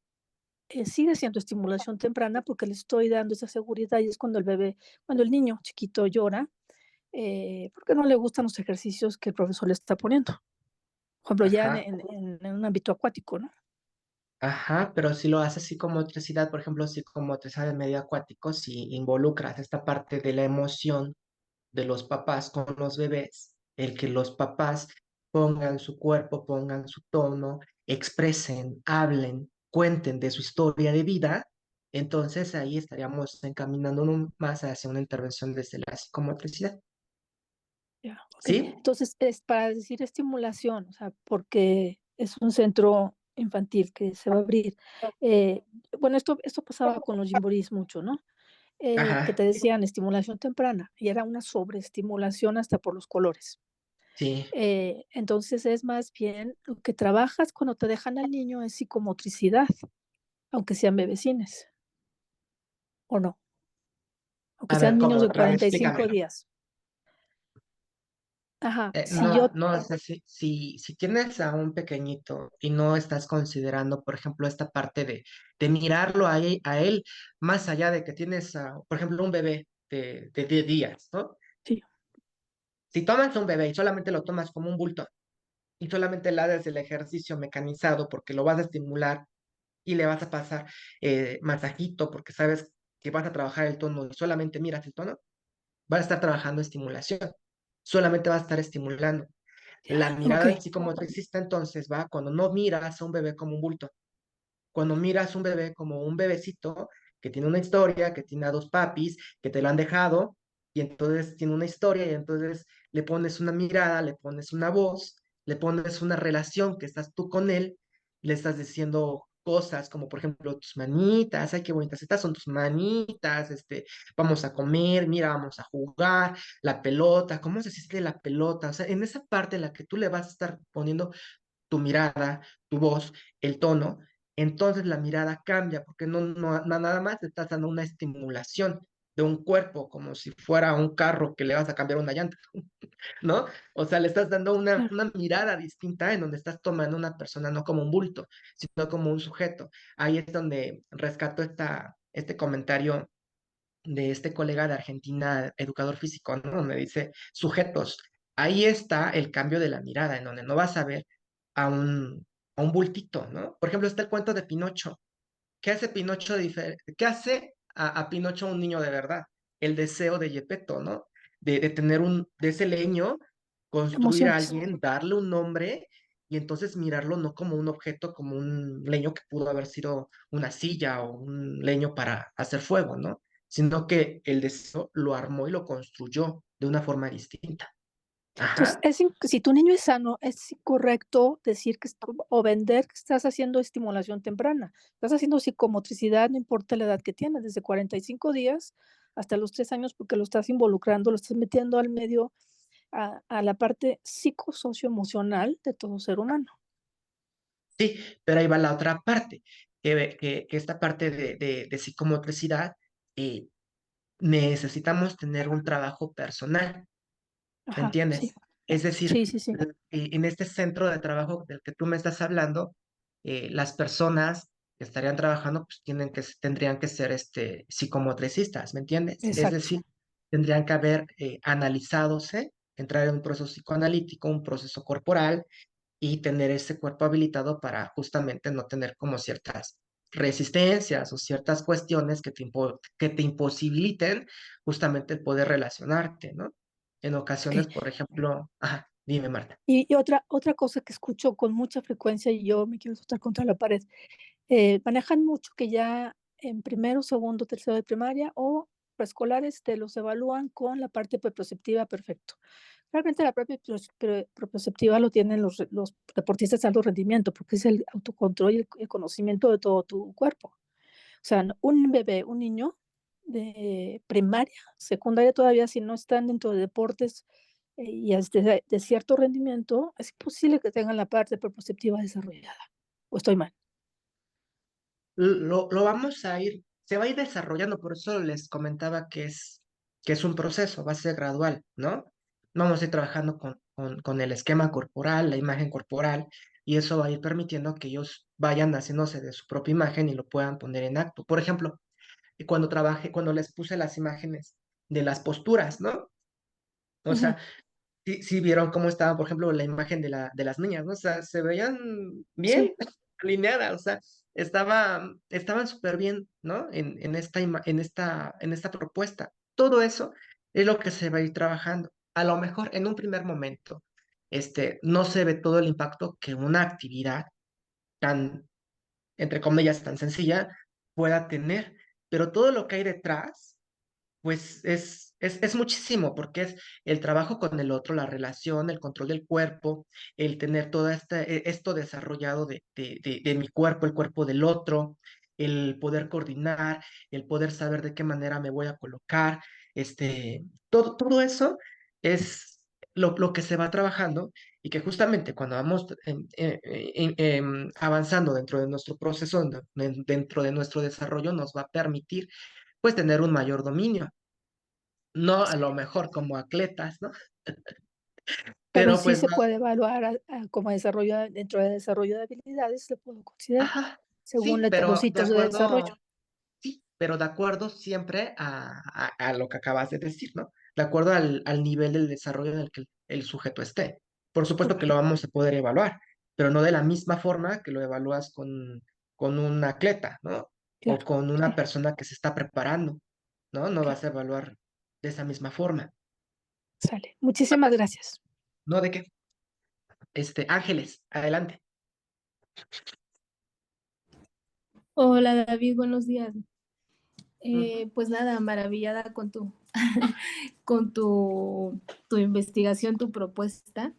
Speaker 4: sigue siendo estimulación temprana porque le estoy dando esa seguridad y es cuando el niño chiquito llora, porque no le gustan los ejercicios que el profesor le está poniendo. Por ejemplo, ya en,
Speaker 2: ajá,
Speaker 4: en- en un ámbito acuático, ¿no?
Speaker 2: ajá, pero si lo haces psicomotricidad, por ejemplo, psicomotricidad de medio acuático, si involucras esta parte de la emoción de los papás con los bebés, el que los papás pongan su cuerpo, pongan su tono, expresen, hablen, cuenten de su historia de vida, entonces ahí estaríamos encaminándonos más hacia una intervención desde la psicomotricidad.
Speaker 4: Ya, ok.
Speaker 2: ¿Sí?
Speaker 4: Entonces, es para decir estimulación, o sea, porque es un centro infantil que se va a abrir. eh, bueno, esto pasaba con los gimborís mucho, ¿no? Que
Speaker 2: Ajá,
Speaker 4: te decían estimulación temprana y era una sobreestimulación hasta por los colores.
Speaker 2: sí.
Speaker 4: Entonces, es más bien lo que trabajas cuando te dejan al niño es psicomotricidad, aunque sean bebecines, o no, aunque
Speaker 2: A ver,
Speaker 4: sean
Speaker 2: ¿cómo?
Speaker 4: niños de
Speaker 2: Otra vez,
Speaker 4: 45
Speaker 2: explícamelo.
Speaker 4: días. Ajá, si
Speaker 2: No,
Speaker 4: yo,
Speaker 2: no, es así. Si tienes a un pequeñito y no estás considerando, por ejemplo, esta parte de mirarlo a él, más allá de que tienes, por ejemplo, un bebé de 10 días, ¿no?
Speaker 4: sí,
Speaker 2: Si tomas un bebé y solamente lo tomas como un bulto y solamente le haces el ejercicio mecanizado porque lo vas a estimular y le vas a pasar masajito porque sabes que vas a trabajar el tono y solamente miras el tono, va a estar trabajando estimulación, solamente va a estar estimulando. La
Speaker 4: Ok,
Speaker 2: mirada del psicomotricista entonces va cuando no miras a un bebé como un bulto, cuando miras a un bebé como un bebecito que tiene una historia, que tiene a dos papis, que te lo han dejado, y entonces tiene una historia, y entonces le pones una mirada, le pones una voz, le pones una relación que estás tú con él, le estás diciendo cosas como por ejemplo tus manitas, ay qué bonitas, estas son tus manitas, vamos a comer, mira, vamos a jugar, la pelota, ¿cómo se siente la pelota? O sea, en esa parte en la que tú le vas a estar poniendo tu mirada, tu voz, el tono, entonces la mirada cambia, porque nada más te estás dando una estimulación de un cuerpo, como si fuera un carro que le vas a cambiar una llanta, ¿no? O sea, le estás dando
Speaker 4: claro.
Speaker 2: una mirada distinta en donde estás tomando a una persona no como un bulto, sino como un sujeto. Ahí es donde rescato este comentario de este colega de Argentina, educador físico, ¿no? Donde dice sujetos. Ahí está el cambio de la mirada, en donde no vas a ver a a un bultito, ¿no? Por ejemplo, está el cuento de Pinocho. ¿Qué hace Pinocho diferente? ¿Qué hace a Pinocho un niño de verdad? El deseo de Gepetto, ¿no? De tener de ese leño, construir a
Speaker 4: Emociones.
Speaker 2: alguien, darle un nombre y entonces mirarlo no como un objeto, como un leño que pudo haber sido una silla o un leño para hacer fuego, ¿no? Sino que el deseo lo armó y lo construyó de una forma distinta.
Speaker 4: Entonces,
Speaker 2: Ajá.
Speaker 4: si tu niño es sano, es incorrecto decir o vender que estás haciendo estimulación temprana. Estás haciendo psicomotricidad, no importa la edad que tiene, desde 45 días hasta los 3 años, porque lo estás involucrando, lo estás metiendo al medio, a la parte psicosocioemocional de todo ser humano.
Speaker 2: Sí, pero ahí va la otra parte, que esta parte de psicomotricidad, eh, necesitamos tener un trabajo personal, ¿me
Speaker 4: Ajá, sí,
Speaker 2: entiendes? Es
Speaker 4: sí,
Speaker 2: decir,
Speaker 4: sí, sí,
Speaker 2: en este centro de trabajo del que tú me estás hablando, las personas que estarían trabajando pues tendrían que ser psicomotricistas, ¿me entiendes? Es
Speaker 4: exacto.
Speaker 2: decir, tendrían que haber analizadose, entrar en un proceso psicoanalítico, un proceso corporal y tener ese cuerpo habilitado para justamente no tener como ciertas resistencias o ciertas cuestiones que te imposibiliten justamente el poder relacionarte, ¿no? En
Speaker 4: Ok.
Speaker 2: ocasiones, por ejemplo, ajá, dime, Marta.
Speaker 4: Y otra cosa que escucho con mucha frecuencia, y yo me quiero asustar contra la pared, manejan mucho que ya en primero, segundo, tercero de primaria o preescolares te los evalúan con la parte preperceptiva perfecto. Realmente la propia proprioceptiva lo tienen los deportistas de alto rendimiento, porque es el autocontrol y el conocimiento de todo tu cuerpo. O sea, un bebé, un niño de primaria, secundaria todavía, si no están dentro de deportes y es de cierto rendimiento, es imposible que tengan la parte proprioceptiva desarrollada. ¿O estoy mal?
Speaker 2: Lo vamos a ir, se va a ir desarrollando, por eso les comentaba que es un proceso, va a ser gradual, ¿no? Vamos a ir trabajando con el esquema corporal, la imagen corporal, y eso va a ir permitiendo que ellos vayan haciéndose de su propia imagen y lo puedan poner en acto. Por ejemplo, cuando les puse las imágenes de las posturas, ¿no? O
Speaker 4: Ujú,
Speaker 2: sea, sí vieron cómo estaba, por ejemplo, la imagen de las niñas, ¿no? O sea, se veían bien
Speaker 4: sí,
Speaker 2: alineadas, o sea, estaban súper bien, ¿no? En esta propuesta. Todo eso es lo que se va a ir trabajando. A lo mejor en un primer momento, no se ve todo el impacto que una actividad tan, entre comillas, tan sencilla pueda tener, pero todo lo que hay detrás pues es muchísimo, porque es el trabajo con el otro, la relación, el control del cuerpo, el tener todo esto desarrollado de mi cuerpo, el cuerpo del otro, el poder coordinar, el poder saber de qué manera me voy a colocar, todo eso es lo que se va trabajando y que justamente cuando vamos avanzando dentro de nuestro proceso, dentro de nuestro desarrollo, nos va a permitir pues tener un mayor dominio. No a lo mejor como atletas, ¿no?
Speaker 4: pero
Speaker 2: Pero
Speaker 4: sí
Speaker 2: pues
Speaker 4: se
Speaker 2: va,
Speaker 4: puede evaluar como desarrollo, dentro de desarrollo de habilidades, lo puedo considerar,
Speaker 2: ajá,
Speaker 4: según
Speaker 2: sí, pero
Speaker 4: los hitos de desarrollo.
Speaker 2: sí, pero de acuerdo siempre a lo que acabas de decir, ¿no? De acuerdo al nivel del desarrollo en el que el sujeto esté. Por supuesto que
Speaker 4: Ok,
Speaker 2: lo vamos a poder evaluar, pero no de la misma forma que lo evalúas con un atleta, ¿no? O
Speaker 4: claro,
Speaker 2: con una
Speaker 4: sí,
Speaker 2: persona que se está preparando, ¿no? No
Speaker 4: claro.
Speaker 2: vas a evaluar. de esa misma forma.
Speaker 4: Sale. Muchísimas gracias.
Speaker 2: ¿No de qué? Ángeles, adelante.
Speaker 5: Hola David, buenos días.
Speaker 2: Ujú.
Speaker 5: Pues nada, maravillada con con tu investigación, tu propuesta,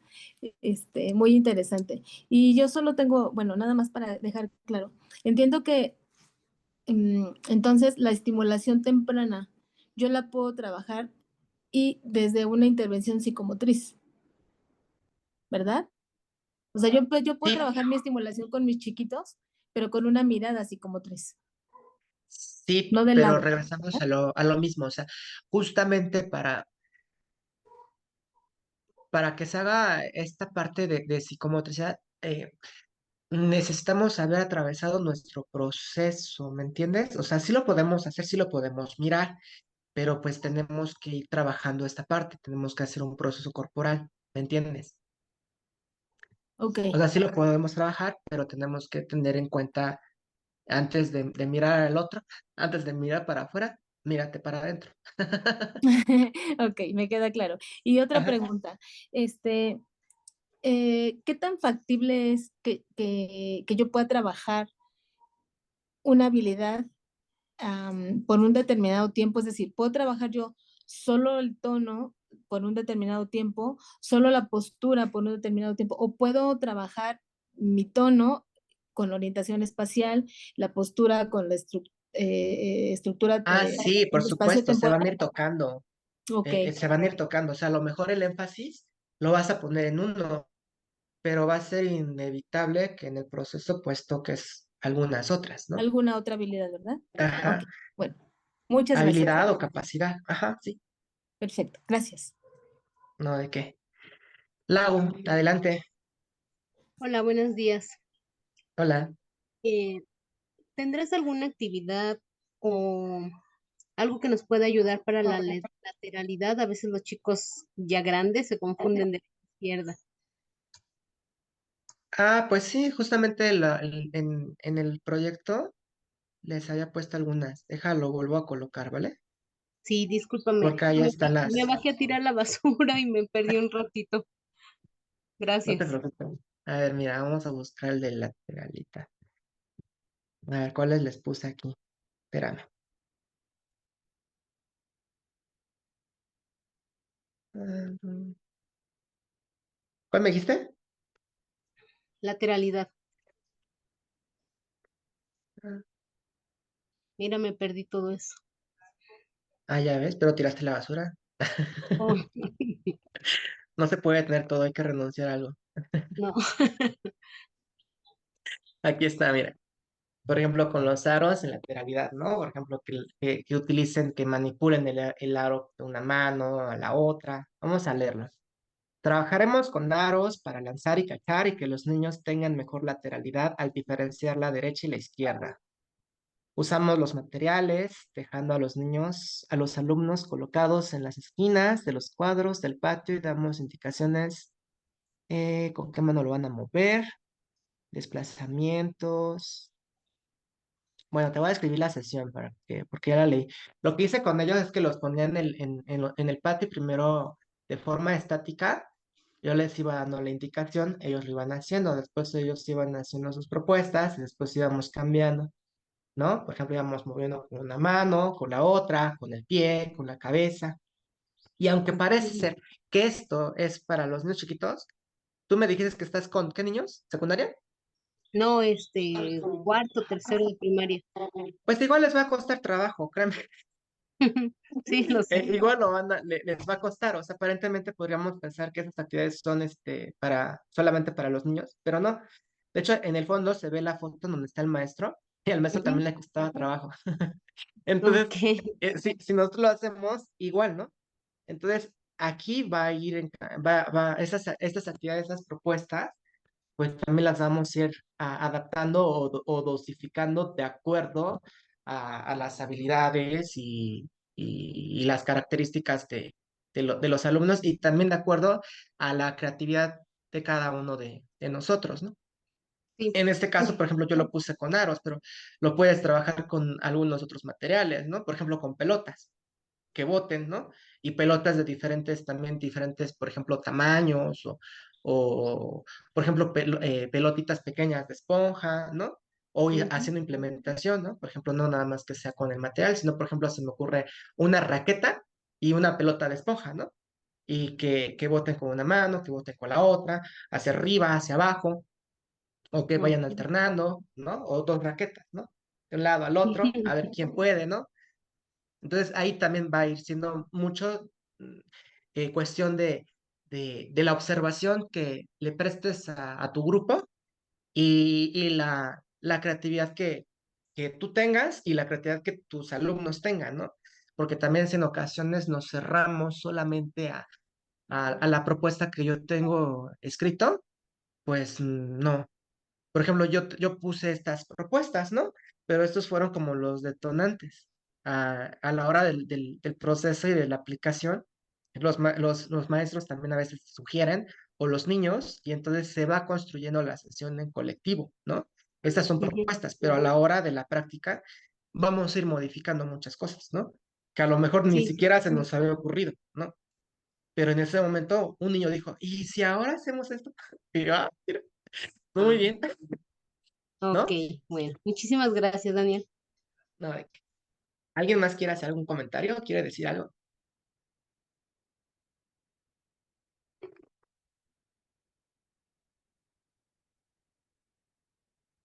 Speaker 5: muy interesante. Y yo solo tengo, bueno, nada más para dejar claro, entiendo que entonces la estimulación temprana yo la puedo trabajar y desde una intervención psicomotriz, ¿verdad? O sea, yo puedo
Speaker 2: Sí,
Speaker 5: trabajar mi estimulación con mis chiquitos, pero con una mirada psicomotriz,
Speaker 2: sí,
Speaker 5: no del
Speaker 2: pero
Speaker 5: lado.
Speaker 2: regresamos a lo mismo, o sea, justamente para que se haga esta parte de psicomotricidad, necesitamos haber atravesado nuestro proceso, ¿me entiendes? O sea, sí lo podemos hacer, sí lo podemos mirar, pero pues tenemos que ir trabajando esta parte, tenemos que hacer un proceso corporal, ¿me entiendes?
Speaker 5: Ok.
Speaker 2: O sea, sí lo podemos trabajar, pero tenemos que tener en cuenta antes de mirar al otro, antes de mirar para afuera, mírate para adentro.
Speaker 5: Ok, me queda claro. Y otra
Speaker 2: Ajá.
Speaker 5: pregunta, este, ¿qué tan factible es que yo pueda trabajar una habilidad por un determinado tiempo? Es decir, ¿puedo trabajar yo solo el tono por un determinado tiempo, solo la postura por un determinado tiempo, o puedo trabajar mi tono con orientación espacial, la postura con la estructura
Speaker 2: Ah, sí, por supuesto, se
Speaker 5: espacio-temporal?
Speaker 2: van a ir tocando,
Speaker 5: Ok,
Speaker 2: se van a ir tocando, o sea, a lo mejor el énfasis lo vas a poner en uno, pero va a ser inevitable que en el proceso pues toques algunas otras, ¿no?
Speaker 5: alguna otra habilidad, ¿verdad? Ok,
Speaker 2: Ajá,
Speaker 5: bueno, muchas gracias.
Speaker 2: habilidad o capacidad, ajá, sí,
Speaker 5: Perfecto, gracias.
Speaker 2: no de qué. Lago, adelante,
Speaker 6: Hola, buenos días.
Speaker 2: hola.
Speaker 6: Eh, ¿Tendrás alguna actividad o algo que nos pueda ayudar para la lateralidad? A veces los chicos ya grandes se confunden de la izquierda.
Speaker 2: Ah, pues sí, justamente en el proyecto les había puesto algunas, déjalo, vuelvo a colocar, ¿vale?
Speaker 6: Sí, discúlpame,
Speaker 2: Porque ahí están
Speaker 6: me
Speaker 2: las,
Speaker 6: bajé a tirar la basura y me perdí un ratito.
Speaker 2: no te
Speaker 6: Gracias.
Speaker 2: preocupes. A ver, mira, vamos a buscar el de lateralita. A ver, ¿cuáles les puse aquí? Espérame. Mm, ¿Cuál me dijiste?
Speaker 6: Lateralidad.
Speaker 2: Ah,
Speaker 6: Mira, me perdí todo eso.
Speaker 2: ya ves, pero tiraste la basura.
Speaker 6: Oh,
Speaker 2: No se puede tener todo, hay que renunciar a algo.
Speaker 6: no.
Speaker 2: Aquí está, mira. Por ejemplo, con los aros en lateralidad, ¿no? Por ejemplo, que utilicen, que manipulen el aro de una mano a la otra. Vamos a leerlo. Trabajaremos con aros para lanzar y cachar y que los niños tengan mejor lateralidad al diferenciar la derecha y la izquierda. Usamos los materiales, dejando a los niños, a los alumnos colocados en las esquinas de los cuadros del patio y damos indicaciones con qué mano lo van a mover, desplazamientos. Bueno, te voy a escribir la sesión porque ya la leí. Lo que hice con ellos es que los ponía en el patio primero de forma estática. Yo les iba dando la indicación, ellos lo iban haciendo, después ellos iban haciendo sus propuestas y después íbamos cambiando, ¿no? Por ejemplo, íbamos moviendo con una mano, con la otra, con el pie, con la cabeza. Y aunque parece ser que esto es para los niños chiquitos, tú me dijiste que estás con, ¿qué niños? ¿Secundaria?
Speaker 6: No, cuarto, tercero de primaria.
Speaker 2: Pues igual les va a costar trabajo, créeme.
Speaker 6: Sí, lo sé.
Speaker 2: Igual les va a costar, o sea, aparentemente podríamos pensar que esas actividades son solamente para los niños, pero no. De hecho, en el fondo se ve la foto donde está el maestro y al maestro
Speaker 6: Ujú.
Speaker 2: también le costaba trabajo. Entonces,
Speaker 6: Ok.
Speaker 2: si nosotros lo hacemos, igual, ¿no? Entonces, aquí va a ir, estas actividades, esas propuestas, pues también las vamos a ir adaptando o dosificando de acuerdo a las habilidades y las características de los alumnos y también de acuerdo a la creatividad de cada uno de nosotros, ¿no?
Speaker 6: Sí.
Speaker 2: En este caso, por ejemplo, yo lo puse con aros, pero lo puedes trabajar con algunos otros materiales, ¿no? Por ejemplo, con pelotas que boten, ¿no? y pelotas de también diferentes, por ejemplo, tamaños o por ejemplo, pelotitas pequeñas de esponja, ¿no? O ir
Speaker 6: Ujú.
Speaker 2: haciendo implementación, ¿no? Por ejemplo, no nada más que sea con el material, sino, por ejemplo, se me ocurre una raqueta y una pelota de esponja, ¿no? Y que boten con una mano, que boten con la otra, hacia arriba, hacia abajo, o que vayan
Speaker 6: Ok.
Speaker 2: alternando, ¿no? O dos raquetas, ¿no? De un lado al otro, a ver quién puede, ¿no? Entonces ahí también va a ir siendo mucho mm, cuestión de la observación que le prestes a tu grupo y la creatividad que tú tengas y la creatividad que tus alumnos tengan, ¿no? Porque también si en ocasiones nos cerramos solamente a la propuesta que yo tengo escrito, pues no. Por ejemplo, yo puse estas propuestas, ¿no? Pero estos fueron como los detonantes. A la hora del proceso y de la aplicación, los maestros también a veces sugieren, o los niños, y entonces se va construyendo la sesión en colectivo, ¿no? Estas son
Speaker 6: Ujú.
Speaker 2: propuestas, pero a la hora de la práctica vamos a ir modificando muchas cosas, ¿no? Que a lo mejor ni
Speaker 6: Sí.
Speaker 2: siquiera se nos había ocurrido, ¿no? Pero en ese momento un niño dijo, ¿y si ahora hacemos esto? Y yo, mira, muy bien,
Speaker 6: Ok,
Speaker 2: ¿no?
Speaker 6: bueno, muchísimas gracias, Daniel.
Speaker 2: No, ¿alguien más quiere hacer algún comentario? ¿Quiere decir algo?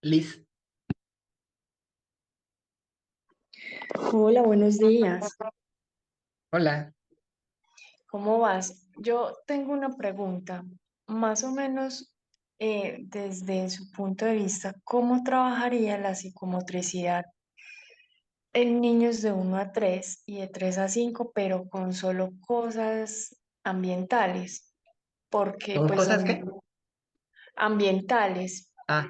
Speaker 2: Liz,
Speaker 7: Hola, buenos días.
Speaker 2: hola.
Speaker 7: ¿Cómo vas? Yo tengo una pregunta, más o menos desde su punto de vista, ¿cómo trabajaría la psicomotricidad en niños de 1 a 3 y de 3 a 5, pero con solo cosas ambientales? Porque
Speaker 2: ¿Son
Speaker 7: pues
Speaker 2: cosas que?
Speaker 7: ambientales.
Speaker 2: Ah,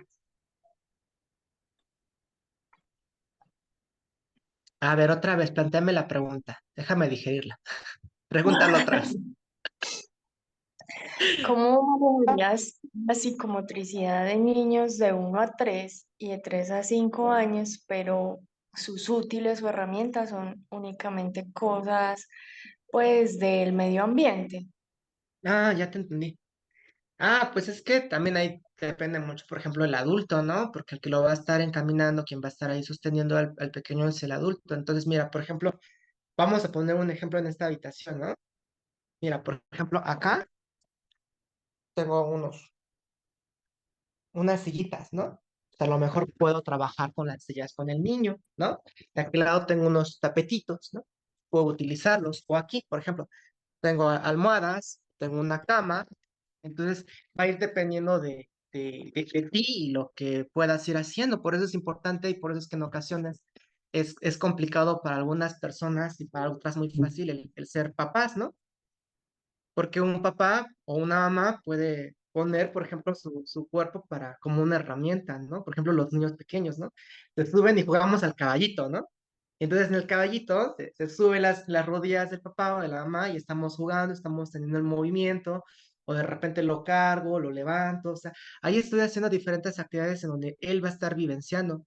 Speaker 2: a ver, otra vez, planteame la pregunta. Déjame digerirla. Pregúntalo otra vez.
Speaker 7: ¿Cómo manejarías la psicomotricidad de niños de 1 a 3 y de 3 a 5 años, pero sus útiles o herramientas son únicamente cosas, pues, del medio ambiente?
Speaker 2: Ah, ya te entendí. Ah, pues es que también ahí depende mucho, por ejemplo, el adulto, ¿no? Porque el que lo va a estar encaminando, quien va a estar ahí sosteniendo al pequeño es el adulto. Entonces, mira, por ejemplo, vamos a poner un ejemplo en esta habitación, ¿no? Mira, por ejemplo, acá tengo unas sillitas, ¿no? O sea, a lo mejor puedo trabajar con las sillas con el niño, ¿no? De aquel lado tengo unos tapetitos, ¿no? Puedo utilizarlos. O aquí, por ejemplo, tengo almohadas, tengo una cama. Entonces, va a ir dependiendo de ti y lo que puedas ir haciendo. Por eso es importante y por eso es que en ocasiones es complicado para algunas personas y para otras muy fácil el ser papás, ¿no? Porque un papá o una mamá puede poner, por ejemplo, su cuerpo para como una herramienta, ¿no? Por ejemplo, los niños pequeños, ¿no? Se suben y jugamos al caballito, ¿no? Entonces en el caballito se sube las rodillas del papá o de la mamá y estamos jugando, estamos teniendo el movimiento, o de repente lo cargo, lo levanto, o sea, ahí estoy haciendo diferentes actividades en donde él va a estar vivenciando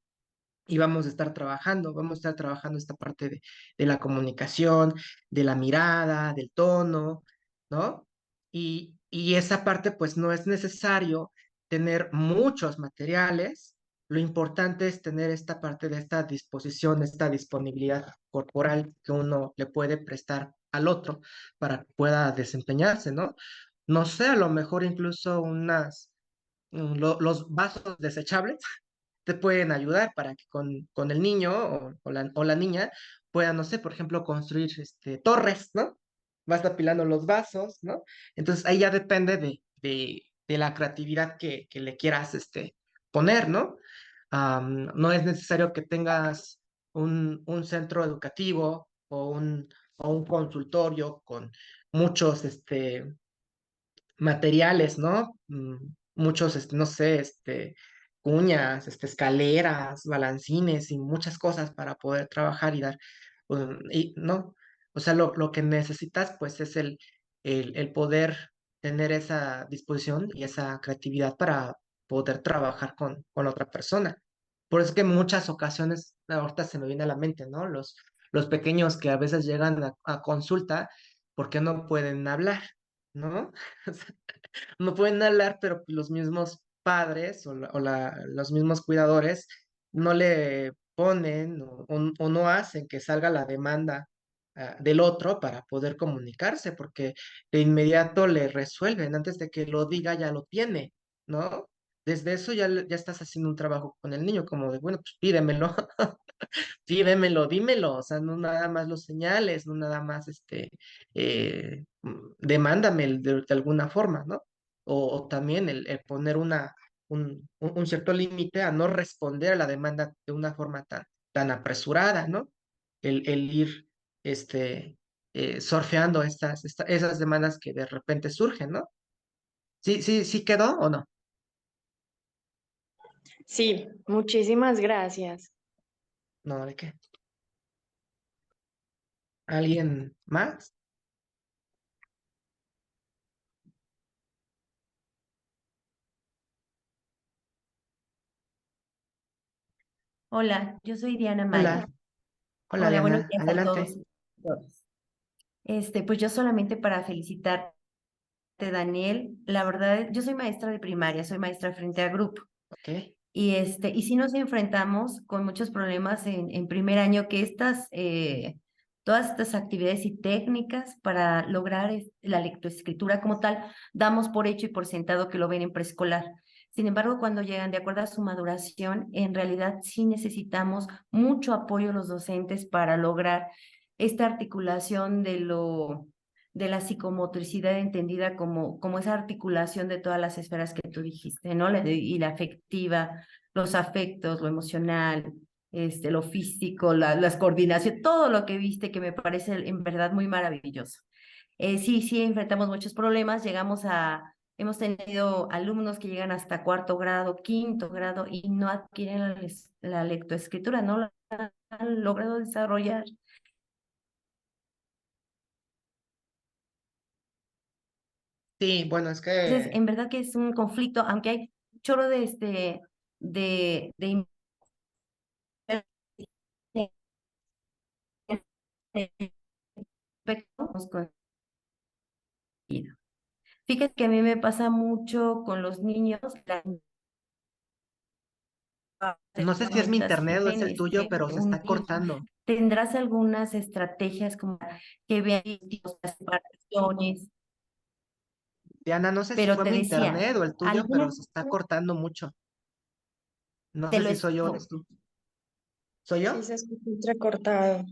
Speaker 2: y vamos a estar trabajando esta parte de la comunicación, de la mirada, del tono, ¿no? Y esa parte, pues no es necesario tener muchos materiales, lo importante es tener esta parte de esta disposición, esta disponibilidad corporal que uno le puede prestar al otro para que pueda desempeñarse, ¿no? No sé, a lo mejor incluso los vasos desechables te pueden ayudar para que con el niño o la niña puedan, no sé, por ejemplo, construir torres, ¿no? Vas apilando los vasos, ¿no? Entonces ahí ya depende de la creatividad que le quieras poner, ¿no? No es necesario que tengas un centro educativo o un consultorio con muchos, materiales, ¿no? Muchos, no sé, cuñas, escaleras, balancines y muchas cosas para poder trabajar y dar, ¿no? O sea, lo que necesitas, pues, es el poder tener esa disposición y esa creatividad para poder trabajar con otra persona. Por eso es que en muchas ocasiones, ahorita se me viene a la mente, ¿no? Los pequeños que a veces llegan a consulta, porque no pueden hablar, ¿no? O sea, no pueden hablar, pero los mismos padres los mismos cuidadores no le ponen o no hacen que salga la demanda del otro para poder comunicarse, porque de inmediato le resuelven, antes de que lo diga ya lo tiene, ¿no? Desde eso ya estás haciendo un trabajo con el niño, como de, bueno, pues pídemelo, pídemelo, dímelo, o sea, no nada más los señales, no nada más demándame de alguna forma, ¿no? O también el poner un cierto límite a no responder a la demanda de una forma tan apresurada, ¿no? El ir surfeando esas demandas que de repente surgen, ¿no? Sí, sí, sí quedó o no.
Speaker 7: Sí, muchísimas gracias.
Speaker 2: No, ¿de qué? ¿Alguien más?
Speaker 8: Hola, yo soy Diana Maya.
Speaker 2: Hola, hola
Speaker 8: Hola, buenos
Speaker 2: Diana,
Speaker 8: días a todos
Speaker 2: adelante.
Speaker 8: y todas. Pues yo solamente para felicitarte, Daniel. La verdad, yo soy maestra de primaria, soy maestra frente a grupo.
Speaker 2: Ok.
Speaker 8: Y sí nos enfrentamos con muchos problemas en primer año que todas estas actividades y técnicas para lograr la lectoescritura como tal, damos por hecho y por sentado que lo ven en preescolar. Sin embargo, cuando llegan de acuerdo a su maduración, en realidad sí necesitamos mucho apoyo los docentes para lograr esta articulación de la psicomotricidad entendida como esa articulación de todas las esferas que tú dijiste, ¿no? Y la afectiva, los afectos, lo emocional, lo físico, las coordinaciones, todo lo que viste que me parece en verdad muy maravilloso. Sí, enfrentamos muchos problemas, hemos tenido alumnos que llegan hasta cuarto grado, quinto grado y no adquieren la lectoescritura, no la han logrado desarrollar.
Speaker 2: Sí, bueno, es
Speaker 8: Entonces,
Speaker 2: que
Speaker 8: en verdad que es un conflicto, aunque hay un chorro de aspectos coincido. Fíjate que a mí me pasa mucho con los niños,
Speaker 2: no sé si es mi
Speaker 8: ahorita
Speaker 2: internet o es
Speaker 8: sufren
Speaker 2: el tuyo, pero se
Speaker 8: un
Speaker 2: está
Speaker 8: niño.
Speaker 2: cortando.
Speaker 8: ¿Tendrás algunas estrategias como que vean las separaciones?
Speaker 2: Diana, no sé si
Speaker 8: Pero
Speaker 2: fue
Speaker 8: te
Speaker 2: mi
Speaker 8: decía,
Speaker 2: internet o el tuyo, pero
Speaker 8: algunas
Speaker 2: se está cortando mucho. No
Speaker 8: te
Speaker 2: sé
Speaker 8: lo
Speaker 2: si soy yo o
Speaker 8: explico.
Speaker 2: eres tú. ¿Soy
Speaker 7: Sí,
Speaker 2: yo?
Speaker 7: se escucha entrecortado.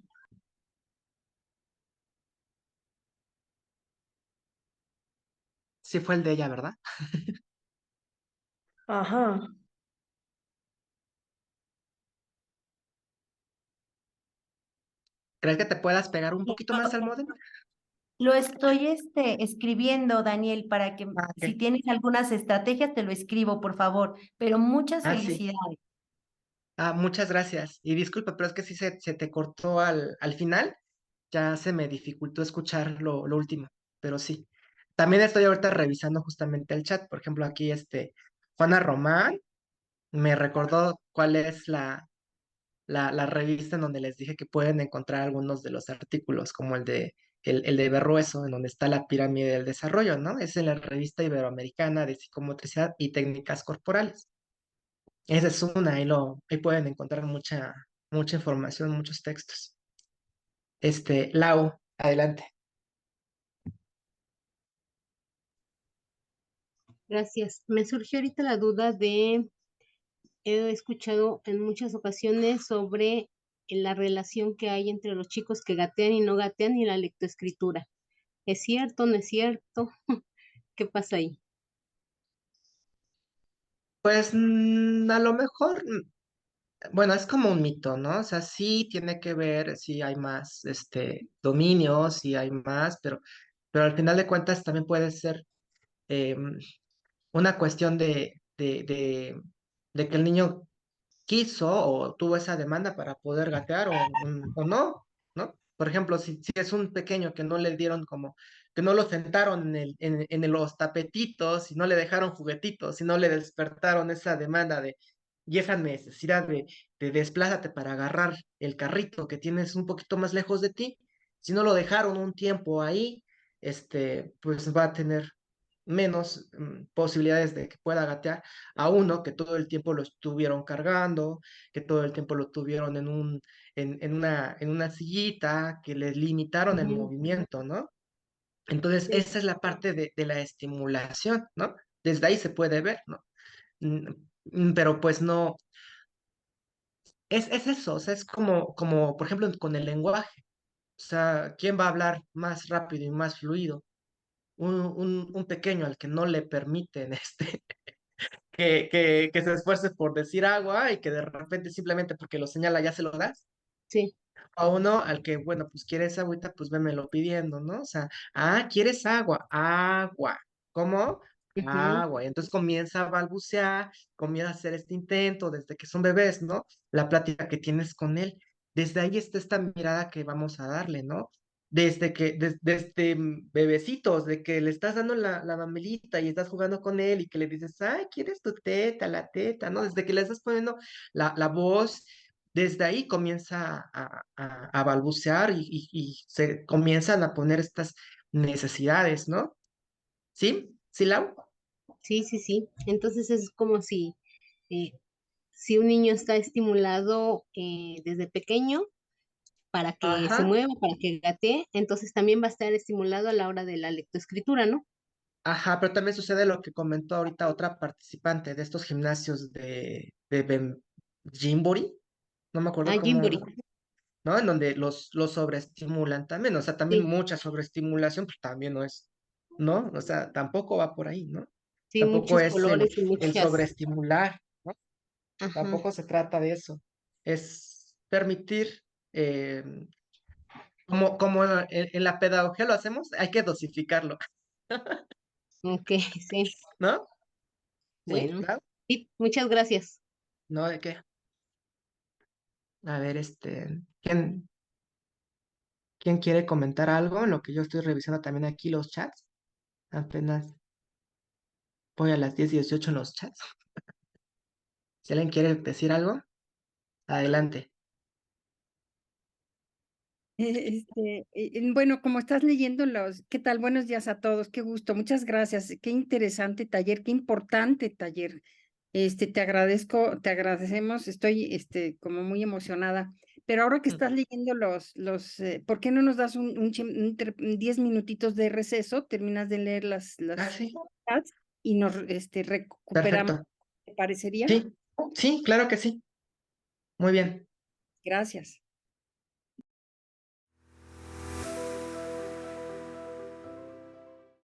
Speaker 2: Sí fue el de ella, ¿verdad?
Speaker 7: Ajá.
Speaker 2: ¿Crees que te puedas pegar un poquito más al módem?
Speaker 8: Lo estoy escribiendo, Daniel, para que
Speaker 2: Ah,
Speaker 8: si
Speaker 2: ok.
Speaker 8: tienes algunas estrategias, te lo escribo, por favor. Pero muchas
Speaker 2: Ah, sí.
Speaker 8: felicidades.
Speaker 2: Ah, muchas gracias. Y disculpa, pero es que sí se te cortó al final. Ya se me dificultó escuchar lo último, pero sí. También estoy ahorita revisando justamente el chat. Por ejemplo, aquí Juana Román me recordó cuál es la revista en donde les dije que pueden encontrar algunos de los artículos, como el de Berrueso, en donde está la pirámide del desarrollo, ¿no? Es en la revista iberoamericana de psicomotricidad y técnicas corporales. Esa es una, ahí pueden encontrar mucha información, muchos textos. Lau, adelante.
Speaker 6: Gracias. Me surgió ahorita la duda he escuchado en muchas ocasiones sobre la relación que hay entre los chicos que gatean y no gatean y la lectoescritura. ¿Es cierto, no es cierto? ¿Qué pasa ahí?
Speaker 2: Pues a lo mejor, bueno, es como un mito, ¿no? O sea, sí tiene que ver si hay más dominio, si hay más, pero al final de cuentas también puede ser una cuestión de que el niño quiso o tuvo esa demanda para poder gatear o no, ¿no? Por ejemplo, si es un pequeño que no le dieron que no lo sentaron en los tapetitos y no le dejaron juguetitos y no le despertaron esa demanda y esa necesidad de desplázate para agarrar el carrito que tienes un poquito más lejos de ti, si no lo dejaron un tiempo ahí, pues va a tener menos posibilidades de que pueda gatear a uno que todo el tiempo lo estuvieron cargando, que todo el tiempo lo tuvieron en una sillita, que le limitaron el
Speaker 6: Ujú.
Speaker 2: movimiento, ¿no? Entonces,
Speaker 6: Sí,
Speaker 2: esa es la parte de la estimulación, ¿no? Desde ahí se puede ver, ¿no? Pero pues no, es eso, o sea, es como, por ejemplo, con el lenguaje. O sea, ¿quién va a hablar más rápido y más fluido? Un pequeño al que no le permiten que se esfuerce por decir agua y que de repente simplemente porque lo señala ya se lo das.
Speaker 6: sí.
Speaker 2: A uno al que, bueno, pues quieres agüita, pues vémelo pidiendo, ¿no? O sea, ¿quieres agua? Agua. ¿Cómo?
Speaker 6: Ujú.
Speaker 2: Agua. Y entonces comienza a balbucear, comienza a hacer este intento desde que son bebés, ¿no? La plática que tienes con él. Desde ahí está esta mirada que vamos a darle, ¿no? Desde bebecitos, de que le estás dando la mamelita y estás jugando con él y que le dices, ay, ¿quieres tu teta, la teta, ¿no? Desde que le estás poniendo la voz, desde ahí comienza a balbucear y se comienzan a poner estas necesidades, ¿no? ¿Sí? ¿Sí, Lau?
Speaker 6: Sí, sí, sí. Entonces es como eh, si un niño está estimulado desde pequeño para que se
Speaker 2: Ajá,
Speaker 6: mueva, para que gatee, entonces también va a estar estimulado a la hora de la lectoescritura, ¿no?
Speaker 2: ajá, pero también sucede lo que comentó ahorita otra participante de estos gimnasios de Gymboree, no me acuerdo
Speaker 6: Ah,
Speaker 2: cómo,
Speaker 6: Gymboree.
Speaker 2: ¿no? En donde los sobreestimulan también, o sea, también
Speaker 6: Sí,
Speaker 2: mucha sobreestimulación, pues también no es, ¿no? O sea, tampoco va por ahí, ¿no?
Speaker 6: sí,
Speaker 2: Tampoco
Speaker 6: muchos
Speaker 2: es el,
Speaker 6: colores y
Speaker 2: el
Speaker 6: muchas.
Speaker 2: sobreestimular, ¿no?
Speaker 6: Ajá,
Speaker 2: Tampoco se trata de eso. Es permitir, como en la pedagogía lo hacemos, hay que dosificarlo,
Speaker 6: ok, sí.
Speaker 2: ¿no? ¿Sí?
Speaker 6: Bueno,
Speaker 2: ¿Claro?
Speaker 6: sí, muchas gracias.
Speaker 2: ¿No de qué? A ver, ¿quién quiere comentar algo? En lo que yo estoy revisando también aquí los chats. Apenas voy a las 10:18 en los chats. Si alguien quiere decir algo, adelante.
Speaker 9: Bueno, como estás leyendo ¿qué tal? Buenos días a todos, qué gusto, muchas gracias, qué interesante taller, qué importante taller. Te agradecemos, estoy, como muy emocionada. Pero ahora que estás leyendo ¿por qué no nos das un 10 minutitos de receso? Terminas de leer las
Speaker 2: Sí,
Speaker 9: chats y nos, recuperamos,
Speaker 2: perfecto.
Speaker 9: ¿te parecería?
Speaker 2: Sí, sí, claro que sí. Muy bien.
Speaker 9: Gracias.